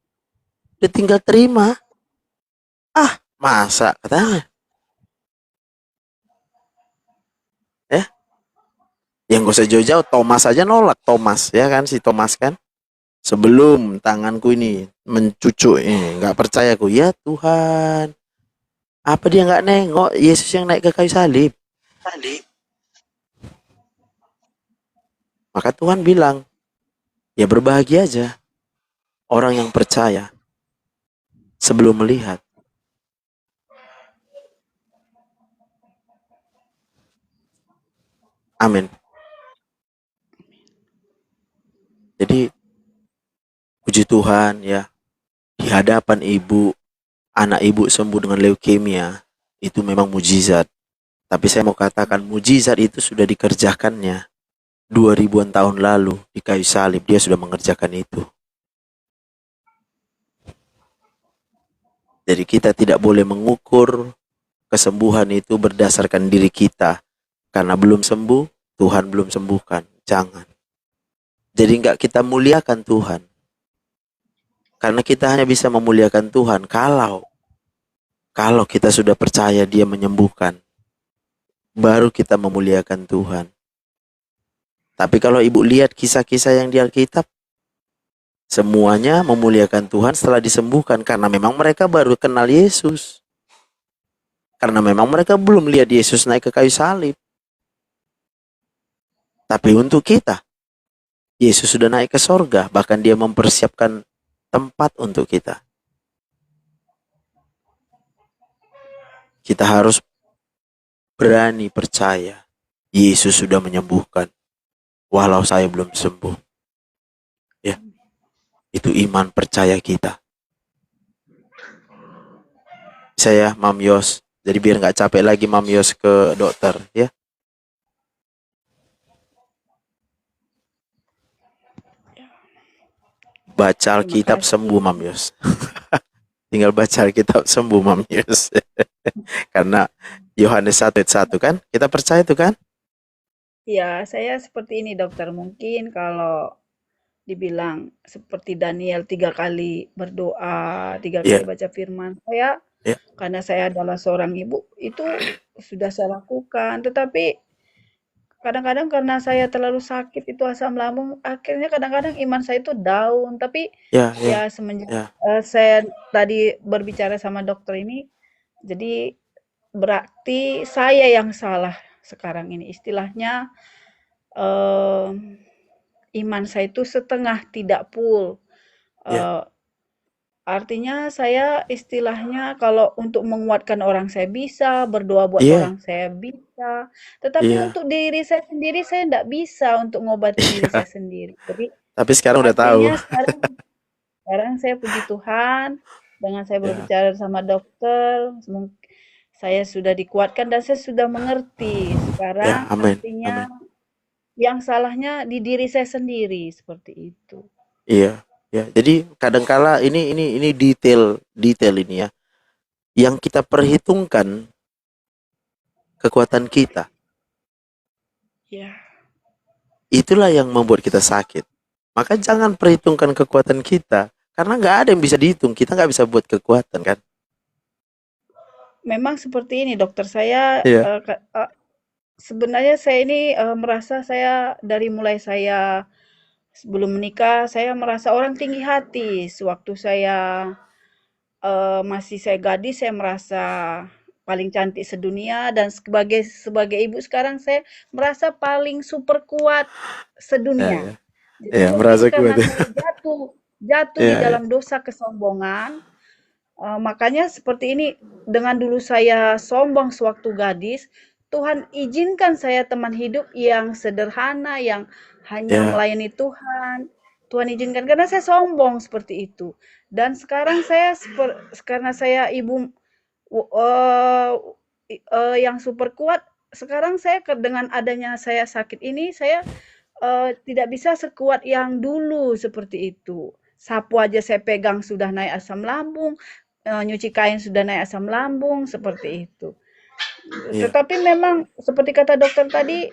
Dia tinggal terima. Ah, masa katanya. Yang gak usah jauh-jauh, Thomas aja nolak. Thomas, ya kan, si Thomas kan. Sebelum tanganku ini mencucuk ini, nggak percaya aku. Ya Tuhan, apa dia nggak nengok Yesus yang naik ke kayu salib? Maka Tuhan bilang, ya berbahagia aja orang yang percaya sebelum melihat. Amin. Jadi puji Tuhan ya, di hadapan ibu, anak ibu sembuh dengan leukemia, itu memang mujizat. Tapi saya mau katakan mujizat itu sudah dikerjakannya 2000-an tahun lalu di kayu salib. Dia sudah mengerjakan itu. Jadi kita tidak boleh mengukur kesembuhan itu berdasarkan diri kita. Karena belum sembuh, Tuhan belum sembuhkan. Jangan. Jadi enggak kita muliakan Tuhan. Karena kita hanya bisa memuliakan Tuhan kalau kita sudah percaya Dia menyembuhkan. Baru kita memuliakan Tuhan. Tapi kalau ibu lihat kisah-kisah yang di Alkitab, semuanya memuliakan Tuhan setelah disembuhkan. Karena memang mereka baru kenal Yesus. Karena memang mereka belum lihat Yesus naik ke kayu salib. Tapi untuk kita, Yesus sudah naik ke sorga. Bahkan Dia mempersiapkan tempat untuk kita. Kita harus berani percaya Yesus sudah menyembuhkan. Walau saya belum sembuh. Ya, itu iman percaya kita. Saya Mam Yos. Jadi biar nggak capek lagi Mam Yos ke dokter, ya. Baca Alkitab sembuh Mam Yos. Tinggal baca Alkitab sembuh Mam Yos. Karena Yohanes 1:1 kan? Kita percaya itu kan? Ya, saya seperti ini dokter. Mungkin kalau dibilang seperti Daniel 3 kali berdoa, 3 kali Iya, baca firman. Saya, iya, karena saya adalah seorang ibu, itu sudah saya lakukan. Tetapi kadang-kadang karena saya terlalu sakit itu asam lambung, akhirnya kadang-kadang iman saya itu down. Tapi iya, iya, ya semenjak iya, saya tadi berbicara sama dokter ini, jadi berarti saya yang salah sekarang ini. Istilahnya iman saya itu setengah, tidak full. iya, Eh, Artinya saya istilahnya kalau untuk menguatkan orang saya bisa, berdoa buat iya, orang saya bisa, tetapi iya, untuk diri saya sendiri saya tidak bisa untuk ngobatin diri iya. saya sendiri. Jadi Tapi sekarang udah tahu. artinya sekarang saya puji Tuhan dengan saya Ya, berbicara sama dokter, saya sudah dikuatkan dan saya sudah mengerti. ya, Sekarang amin, artinya amin. yang salahnya di diri saya sendiri seperti itu. Iya, ya. Jadi kadangkala ini detail ini ya. Yang kita perhitungkan kekuatan kita. Ya. Itulah yang membuat kita sakit. Maka jangan perhitungkan kekuatan kita. Karena nggak ada yang bisa dihitung. Kita nggak bisa buat kekuatan kan. Memang seperti ini dokter, saya Iya. sebenarnya saya ini merasa saya dari mulai saya sebelum menikah, saya merasa orang tinggi hati. Sewaktu saya masih saya gadis, saya merasa paling cantik sedunia, dan sebagai sebagai ibu sekarang saya merasa paling super kuat Ya, sedunia. ya. Jadi Ya, mungkin merasa kuat. karena saya jatuh di Ya, ya. dalam dosa kesombongan, makanya seperti ini, dengan dulu saya sombong sewaktu gadis, Tuhan izinkan saya teman hidup yang sederhana, yang hanya Ya, melayani Tuhan. Tuhan izinkan karena saya sombong seperti itu. Dan sekarang saya karena saya ibu eh, yang super kuat, sekarang saya dengan adanya saya sakit ini, saya tidak bisa sekuat yang dulu seperti itu. Sapu aja saya pegang sudah naik asam lambung, nyuci kain sudah naik asam lambung, seperti itu. iya. Tetapi memang seperti kata dokter tadi,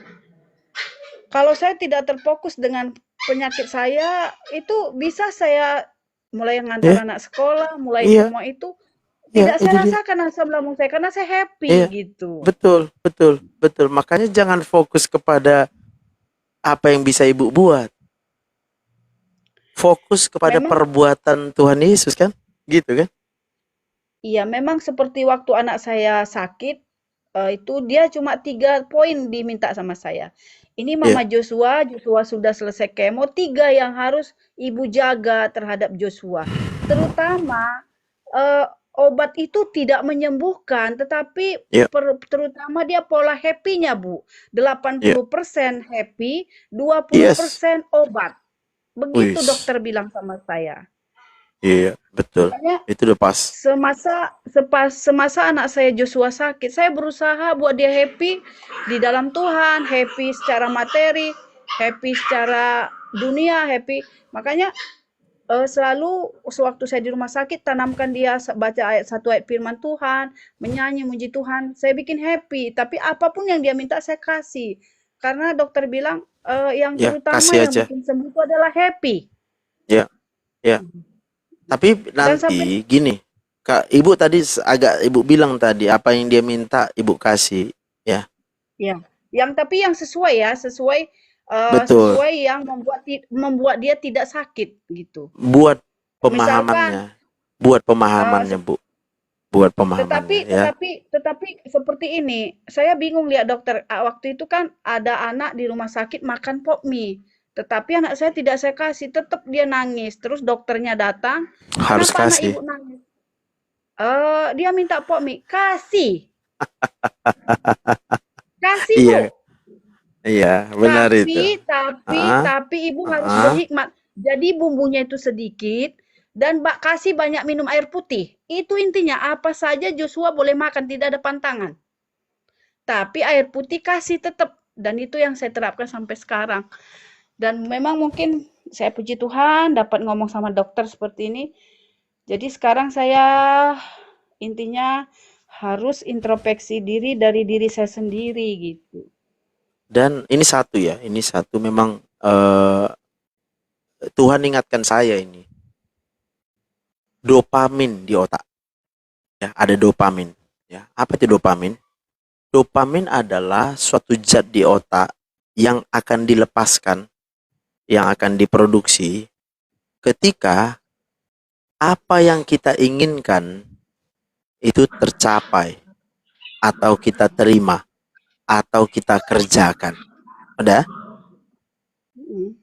kalau saya tidak terfokus dengan penyakit saya, itu bisa saya mulai Iya, mengantar anak sekolah, mulai iya, semua itu iya, tidak itu saya dia. rasakan asam lambung saya karena saya Iya, happy gitu. betul, betul, betul. Makanya jangan fokus kepada apa yang bisa ibu buat. Fokus kepada Memang perbuatan Tuhan Yesus kan? Gitu kan? iya, memang seperti waktu anak saya sakit, itu dia cuma 3 poin diminta sama saya. Ini Mama Iya, Joshua sudah selesai kemo, 3 yang harus ibu jaga terhadap Joshua. Terutama obat itu tidak menyembuhkan, tetapi iya, terutama dia pola happy-nya, Bu. iya. 80% happy, dua puluh Yes. persen obat. Begitu Wis. dokter bilang sama saya. Iya, betul. Makanya Itu udah pas. semasa anak saya Joshua sakit, saya berusaha buat dia happy di dalam Tuhan, happy secara materi, happy secara dunia, happy. Makanya selalu sewaktu saya di rumah sakit, tanamkan dia baca ayat firman Tuhan, menyanyi muji Tuhan, saya bikin happy. Tapi apapun yang dia minta saya kasih. Karena dokter bilang yang Ya, terutama kasih yang aja. bikin sembuh itu adalah happy. Ya, ya. Tapi Dan sampai nanti gini, Kak, Ibu tadi agak Ibu bilang tadi apa yang dia minta Ibu kasih, ya. ya, tapi yang sesuai ya, Betul. sesuai yang membuat dia tidak sakit gitu. Buat Misalkan, pemahamannya. Buat eee, pemahamannya, Bu. Buat pemahamannya, ya. tetapi seperti ini, saya bingung lihat dokter, waktu itu kan ada anak di rumah sakit makan pop mie, tetapi anak saya tidak saya kasih, tetap dia nangis. Terus dokternya datang, Harus "Kenapa anak kasih. ibu nangis?" Dia minta pop mie, "Kasih, kasih Bu." Iya, iya, benar itu. Ah, Tapi ibu harus ah. berhikmat. Jadi bumbunya itu sedikit dan kasih banyak minum air putih. Itu intinya, apa saja Joshua boleh makan, tidak ada pantangan. Tapi air putih kasih tetap. Dan itu yang saya terapkan sampai sekarang. Dan memang mungkin saya puji Tuhan dapat ngomong sama dokter seperti ini. Jadi sekarang saya intinya harus introspeksi diri dari diri saya sendiri gitu. Dan ini satu ya, ini satu memang Tuhan ingatkan saya ini. Dopamin di otak. Ya, ada dopamin. Ya, apa itu dopamin? Dopamin adalah suatu zat di otak yang akan dilepaskan, yang akan diproduksi ketika apa yang kita inginkan itu tercapai atau kita terima atau kita kerjakan. Udah? Mm.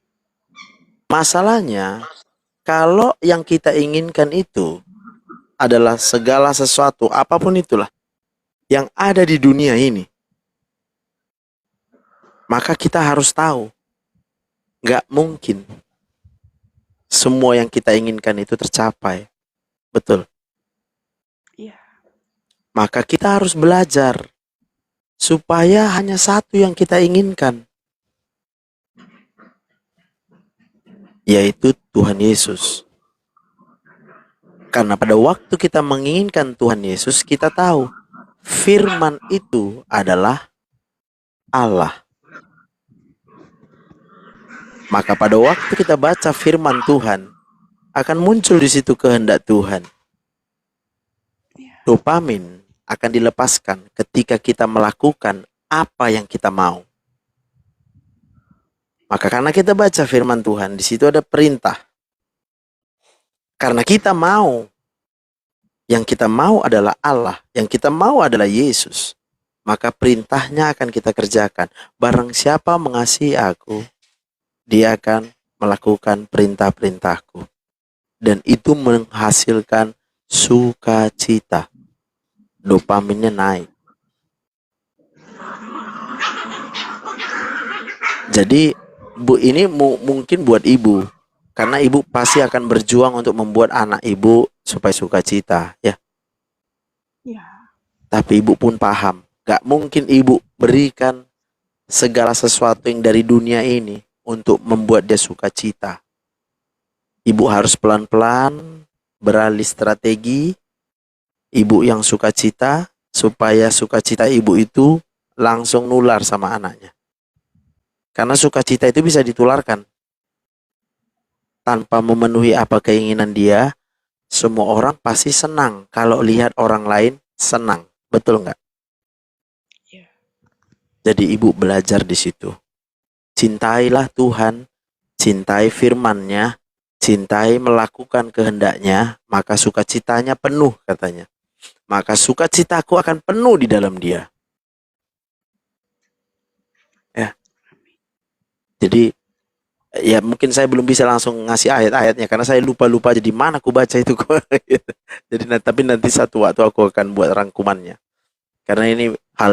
Masalahnya kalau yang kita inginkan itu adalah segala sesuatu apapun itulah yang ada di dunia ini, maka kita harus tahu nggak mungkin semua yang kita inginkan itu tercapai. Betul. Iya. Maka kita harus belajar supaya hanya satu yang kita inginkan, yaitu Tuhan Yesus. Karena pada waktu kita menginginkan Tuhan Yesus, kita tahu firman itu adalah Allah. Maka pada waktu kita baca firman Tuhan, akan muncul di situ kehendak Tuhan. Dopamin akan dilepaskan ketika kita melakukan apa yang kita mau. Maka karena kita baca firman Tuhan, di situ ada perintah. Karena kita mau, yang kita mau adalah Allah, yang kita mau adalah Yesus, maka perintahnya akan kita kerjakan. Barang siapa mengasihi aku, dia akan melakukan perintah-perintahku. Dan itu menghasilkan sukacita. Dopaminnya naik. Jadi ini mungkin buat ibu, karena ibu pasti akan berjuang untuk membuat anak ibu supaya sukacita, ya. Ya. Tapi ibu pun paham, gak mungkin ibu berikan segala sesuatu yang dari dunia ini untuk membuat dia sukacita. Ibu harus pelan-pelan beralih strategi. Ibu yang sukacita, supaya sukacita ibu itu langsung nular sama anaknya. Karena sukacita itu bisa ditularkan. Tanpa memenuhi apa keinginan dia, semua orang pasti senang kalau lihat orang lain senang. Betul nggak? Ya. Jadi ibu belajar di situ. Cintailah Tuhan, cintai firman-Nya, cintai melakukan kehendaknya, maka sukacitanya penuh, katanya. Maka sukacitaku akan penuh di dalam dia. Ya. Jadi ya mungkin saya belum bisa langsung ngasih ayat-ayatnya karena saya lupa-lupa jadi mana aku baca itu. Jadi tapi nanti satu waktu aku akan buat rangkumannya. Karena ini hal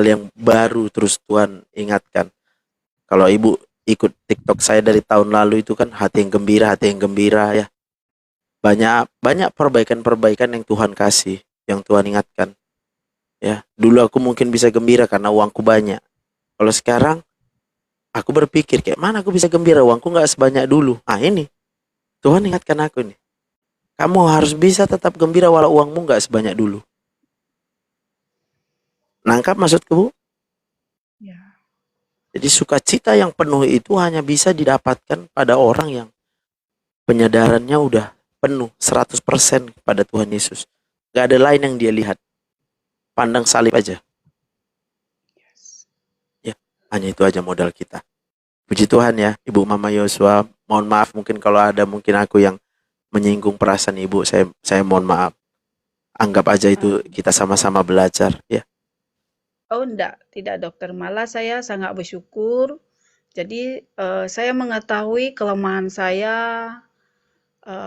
yang baru terus Tuhan ingatkan. Kalau ibu ikut TikTok saya dari tahun lalu itu kan hati yang gembira ya. Banyak perbaikan-perbaikan yang Tuhan kasih, yang Tuhan ingatkan. Ya, dulu aku mungkin bisa gembira karena uangku banyak. Kalau sekarang aku berpikir kayak mana aku bisa gembira, uangku nggak sebanyak dulu. Ah ini Tuhan ingatkan aku nih. Kamu harus bisa tetap gembira walau uangmu nggak sebanyak dulu. Nangkap maksudku, Bu? Ya. Jadi sukacita yang penuh itu hanya bisa didapatkan pada orang yang penyadarannya udah penuh 100% pada Tuhan Yesus. Gak ada lain yang dia lihat. Pandang salib aja. Yes. Ya, hanya itu aja modal kita. Puji Tuhan ya, Ibu Mama Yosua. Mohon maaf mungkin kalau ada mungkin aku yang menyinggung perasaan Ibu, saya mohon maaf. Anggap aja itu kita sama-sama belajar ya. Oh tidak dokter. Malah saya sangat bersyukur. Jadi saya mengetahui kelemahan saya,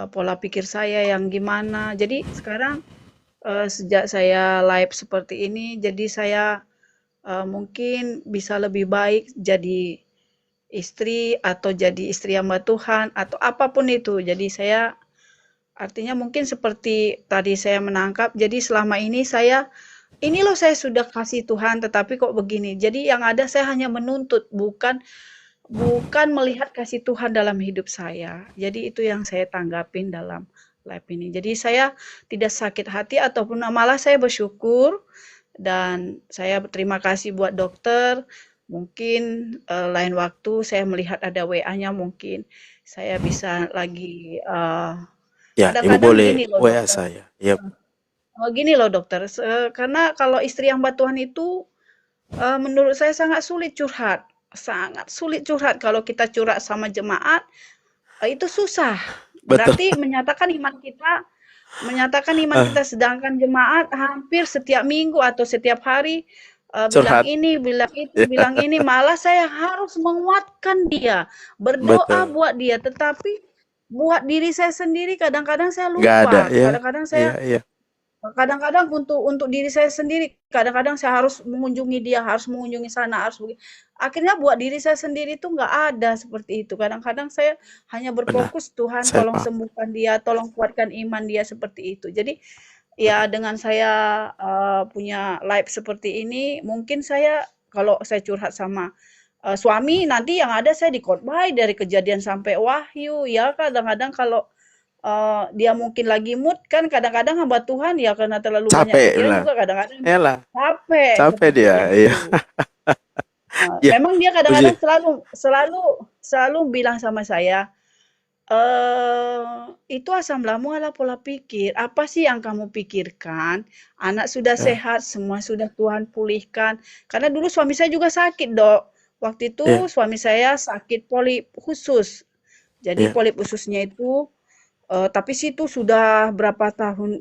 pola pikir saya yang gimana. Jadi sekarang sejak saya live seperti ini, jadi saya mungkin bisa lebih baik jadi istri atau jadi istri hamba Tuhan atau apapun itu. Jadi saya artinya mungkin seperti tadi saya menangkap. Jadi selama ini ini loh saya sudah kasih Tuhan tetapi kok begini. Jadi yang ada saya hanya menuntut, bukan bukan melihat kasih Tuhan dalam hidup saya. Jadi itu yang saya tanggapin dalam live ini. Jadi saya tidak sakit hati ataupun malah saya bersyukur dan saya berterima kasih buat dokter. Mungkin lain waktu saya melihat ada WA-nya mungkin saya bisa lagi Ya, Ibu kadang-kadang boleh gini loh WA dokter. saya. Ya, Gini loh dokter, karena kalau istri hamba Tuhan itu menurut saya sangat sulit curhat. Sangat sulit curhat kalau kita curhat sama jemaat, itu susah. betul. Berarti menyatakan iman kita, sedangkan jemaat hampir setiap minggu atau setiap hari bilang Curhat. ini, bilang itu, Ya, bilang ini. Malah saya harus menguatkan dia, berdoa betul. buat dia. Tetapi buat diri saya sendiri kadang-kadang saya Nggak ada lupa. ya. Kadang-kadang Iya, saya iya. Kadang-kadang untuk diri saya sendiri, kadang-kadang saya harus mengunjungi dia, harus mengunjungi sana, harus begini. Akhirnya buat diri saya sendiri itu nggak ada seperti itu. Kadang-kadang saya hanya Benar. berfokus, Tuhan Saya tolong paham. sembuhkan dia, tolong kuatkan iman dia seperti itu. Jadi ya Benar. dengan saya punya live seperti ini, mungkin saya kalau saya curhat sama suami, nanti yang ada saya dikhotbah dari Kejadian sampai Wahyu. Ya kadang-kadang kalau dia mungkin lagi mood kan kadang-kadang hamba Tuhan ya karena terlalu banyak Capek pikiran lah. juga kadang-kadang Yalah, capek capek seperti dia. Iya. itu. Ya, Memang dia kadang-kadang puji. selalu selalu selalu bilang sama saya, "Itu asam lambung adalah pola pikir. Apa sih yang kamu pikirkan? Anak sudah Ya, sehat, semua sudah Tuhan pulihkan." Karena dulu suami saya juga sakit, Dok. Waktu itu ya, suami saya sakit polip khusus. Jadi ya, polip ususnya itu, tapi sih itu sudah berapa tahun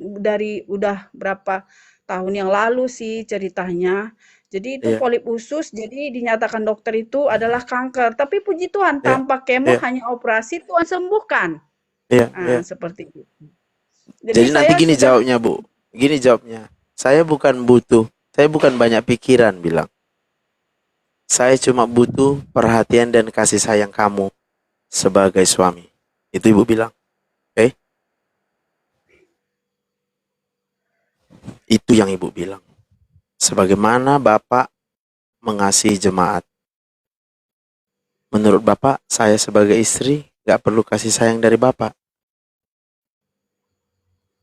udah berapa tahun yang lalu sih ceritanya. Jadi itu ya, polip usus, jadi dinyatakan dokter itu adalah kanker. Tapi puji Tuhan ya, tanpa kemo ya, hanya operasi Tuhan sembuhkan. ya, Ah, ya. seperti itu. Jadi Jadi nanti saya gini sudah jawabnya, Bu. Gini jawabnya. Saya bukan banyak pikiran bilang. Saya cuma butuh perhatian dan kasih sayang kamu sebagai suami. Itu ibu bilang. Oke? Itu yang ibu bilang. Sebagaimana bapak mengasihi jemaat. Menurut bapak, saya sebagai istri gak perlu kasih sayang dari bapak.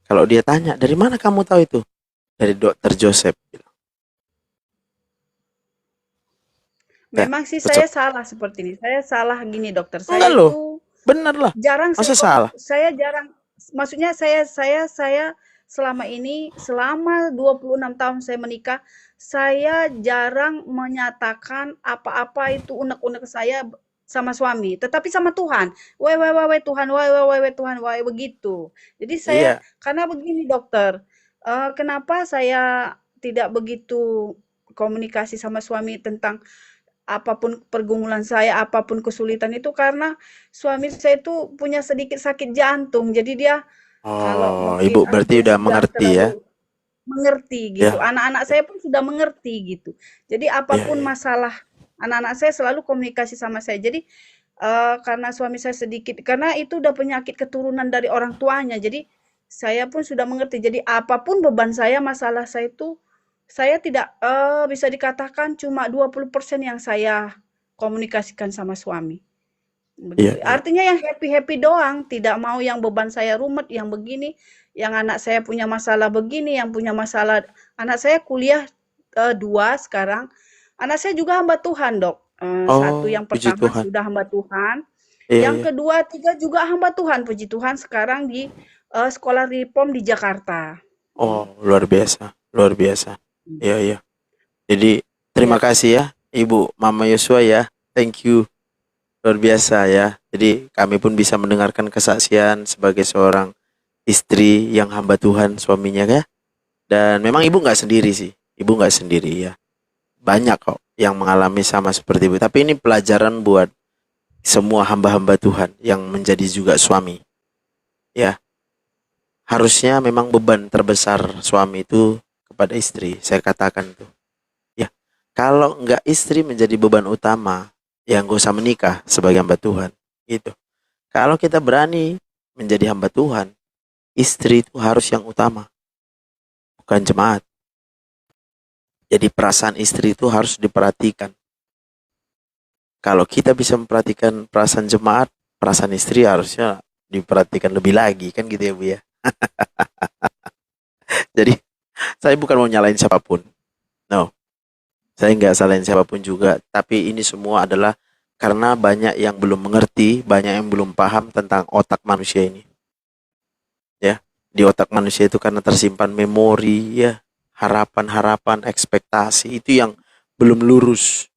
Kalau dia tanya, dari mana kamu tahu itu? Dari dokter Joseph. Ya, memang sih betul. saya salah seperti ini. Saya salah gini dokter. Saya Enggak loh. itu Bener lah. jarang Masa salah? saya jarang maksudnya saya selama ini selama 26 tahun saya menikah, saya jarang menyatakan apa-apa itu unek-unek saya sama suami, tetapi sama Tuhan. Weh Tuhan, weh Tuhan, weh begitu. Jadi saya Iya. karena begini dokter, kenapa saya tidak begitu komunikasi sama suami tentang apapun pergumulan saya, apapun kesulitan itu karena suami saya itu punya sedikit sakit jantung. Jadi dia kalau Oh, ibu mungkin berarti aku udah sudah mengerti ya? terlalu mengerti gitu. Ya, Anak-anak ya, saya pun sudah mengerti gitu. Jadi ya, apapun ya. masalah anak-anak saya selalu komunikasi sama saya. Jadi karena suami saya sedikit karena itu udah penyakit keturunan dari orang tuanya. Jadi saya pun sudah mengerti. Jadi apapun beban saya, masalah saya itu saya tidak bisa dikatakan cuma 20% yang saya komunikasikan sama suami. Iya, Begitu. iya. Artinya yang happy-happy doang, tidak mau yang beban saya rumet, yang begini, yang anak saya punya masalah begini, yang punya masalah anak saya kuliah 2 sekarang. Anak saya juga hamba Tuhan, Dok. Satu Oh, yang puji pertama Tuhan. sudah hamba Tuhan, Iya, yang iya. kedua, tiga juga hamba Tuhan, puji Tuhan sekarang di sekolah Reform di Jakarta. Oh, luar biasa. Luar biasa. Iya, iya. Jadi, terima Iya, kasih ya, Ibu Mama Yosua ya. Thank you. Luar biasa ya. Jadi, kami pun bisa mendengarkan kesaksian sebagai seorang istri yang hamba Tuhan suaminya ya. Dan memang ibu nggak sendiri sih. Ibu nggak sendiri ya. Banyak kok yang mengalami sama seperti ibu. Tapi ini pelajaran buat semua hamba-hamba Tuhan yang menjadi juga suami. Ya, harusnya memang beban terbesar suami itu kepada istri. Saya katakan tuh. Ya, kalau nggak istri menjadi beban utama, ya nggak usah menikah sebagai hamba Tuhan. Gitu. Kalau kita berani menjadi hamba Tuhan, istri itu harus yang utama, bukan jemaat. Jadi perasaan istri itu harus diperhatikan. Kalau kita bisa memperhatikan perasaan jemaat, perasaan istri harusnya diperhatikan lebih lagi kan gitu ya Bu ya. Jadi saya bukan mau nyalain siapapun. No, saya nggak salahin siapapun juga. Tapi ini semua adalah karena banyak yang belum mengerti, banyak yang belum paham tentang otak manusia ini. Ya, di otak manusia itu karena tersimpan memori, ya, harapan-harapan, ekspektasi itu yang belum lurus,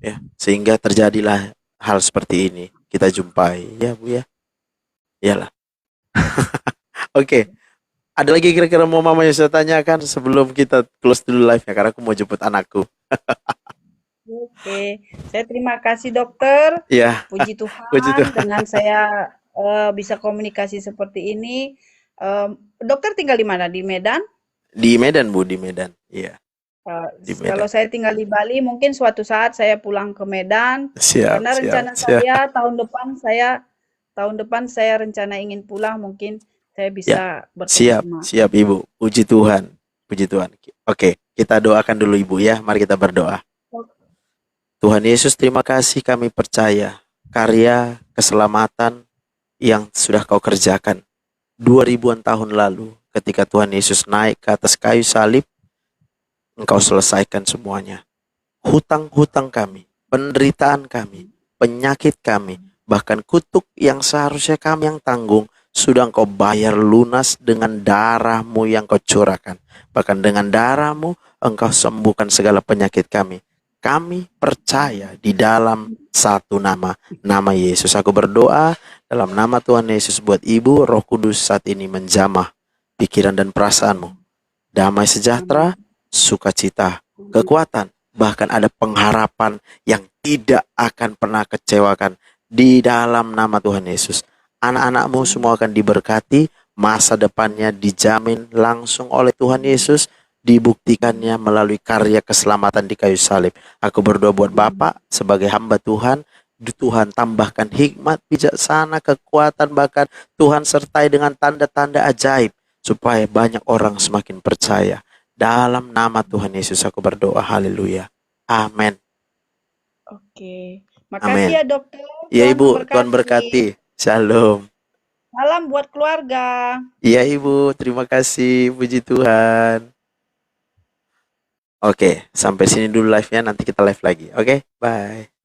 ya, sehingga terjadilah hal seperti ini kita jumpai, ya Bu ya. Iyalah. Oke, ada lagi kira-kira mau Mama yang saya tanyakan sebelum kita close dulu live-nya karena aku mau jemput anakku. oke. Saya terima kasih dokter. Iya, Puji puji Tuhan Tuhan. dengan saya bisa komunikasi seperti ini. Dokter tinggal di mana? Di Medan? Di Medan Bu, di Medan. Iya, Eh, di Kalau Medan. saya tinggal di Bali, mungkin suatu saat saya pulang ke Medan. Siap, Karena siap, rencana siap. saya tahun depan saya rencana ingin pulang. Mungkin saya Ya, bisa bertemu siap, sama siap Ibu. Puji Tuhan. Puji Tuhan. Oke, kita doakan dulu Ibu ya. Mari kita berdoa. Tuhan Yesus, terima kasih kami percaya karya keselamatan yang sudah Kau kerjakan 2000-an tahun lalu ketika Tuhan Yesus naik ke atas kayu salib, Engkau selesaikan semuanya. Hutang-hutang kami, penderitaan kami, penyakit kami, bahkan kutuk yang seharusnya kami yang tanggung, sudah Engkau bayar lunas dengan darah-Mu yang Kau curahkan. Bahkan dengan darah-Mu Engkau sembuhkan segala penyakit kami. Kami percaya di dalam satu nama, nama Yesus. Aku berdoa dalam nama Tuhan Yesus buat Ibu, Roh Kudus saat ini menjamah pikiran dan perasaanmu. Damai sejahtera, sukacita, kekuatan, bahkan ada pengharapan yang tidak akan pernah kecewakan di dalam nama Tuhan Yesus. Anak-anakmu semua akan diberkati, masa depannya dijamin langsung oleh Tuhan Yesus, dibuktikannya melalui karya keselamatan di kayu salib. Aku berdoa buat Bapak sebagai hamba Tuhan, Tuhan tambahkan hikmat, bijaksana, kekuatan, bahkan Tuhan sertai dengan tanda-tanda ajaib, supaya banyak orang semakin percaya. Dalam nama Tuhan Yesus aku berdoa, haleluya. Amin. Oke. Makasih Amin. ya dokter. Ya Tuhan Ibu, Tuhan memberkati. berkati. Shalom. Salam buat keluarga. Ya Ibu, terima kasih. Puji Tuhan. Oke, sampai sini dulu live-nya. Nanti kita live lagi. Oke, bye.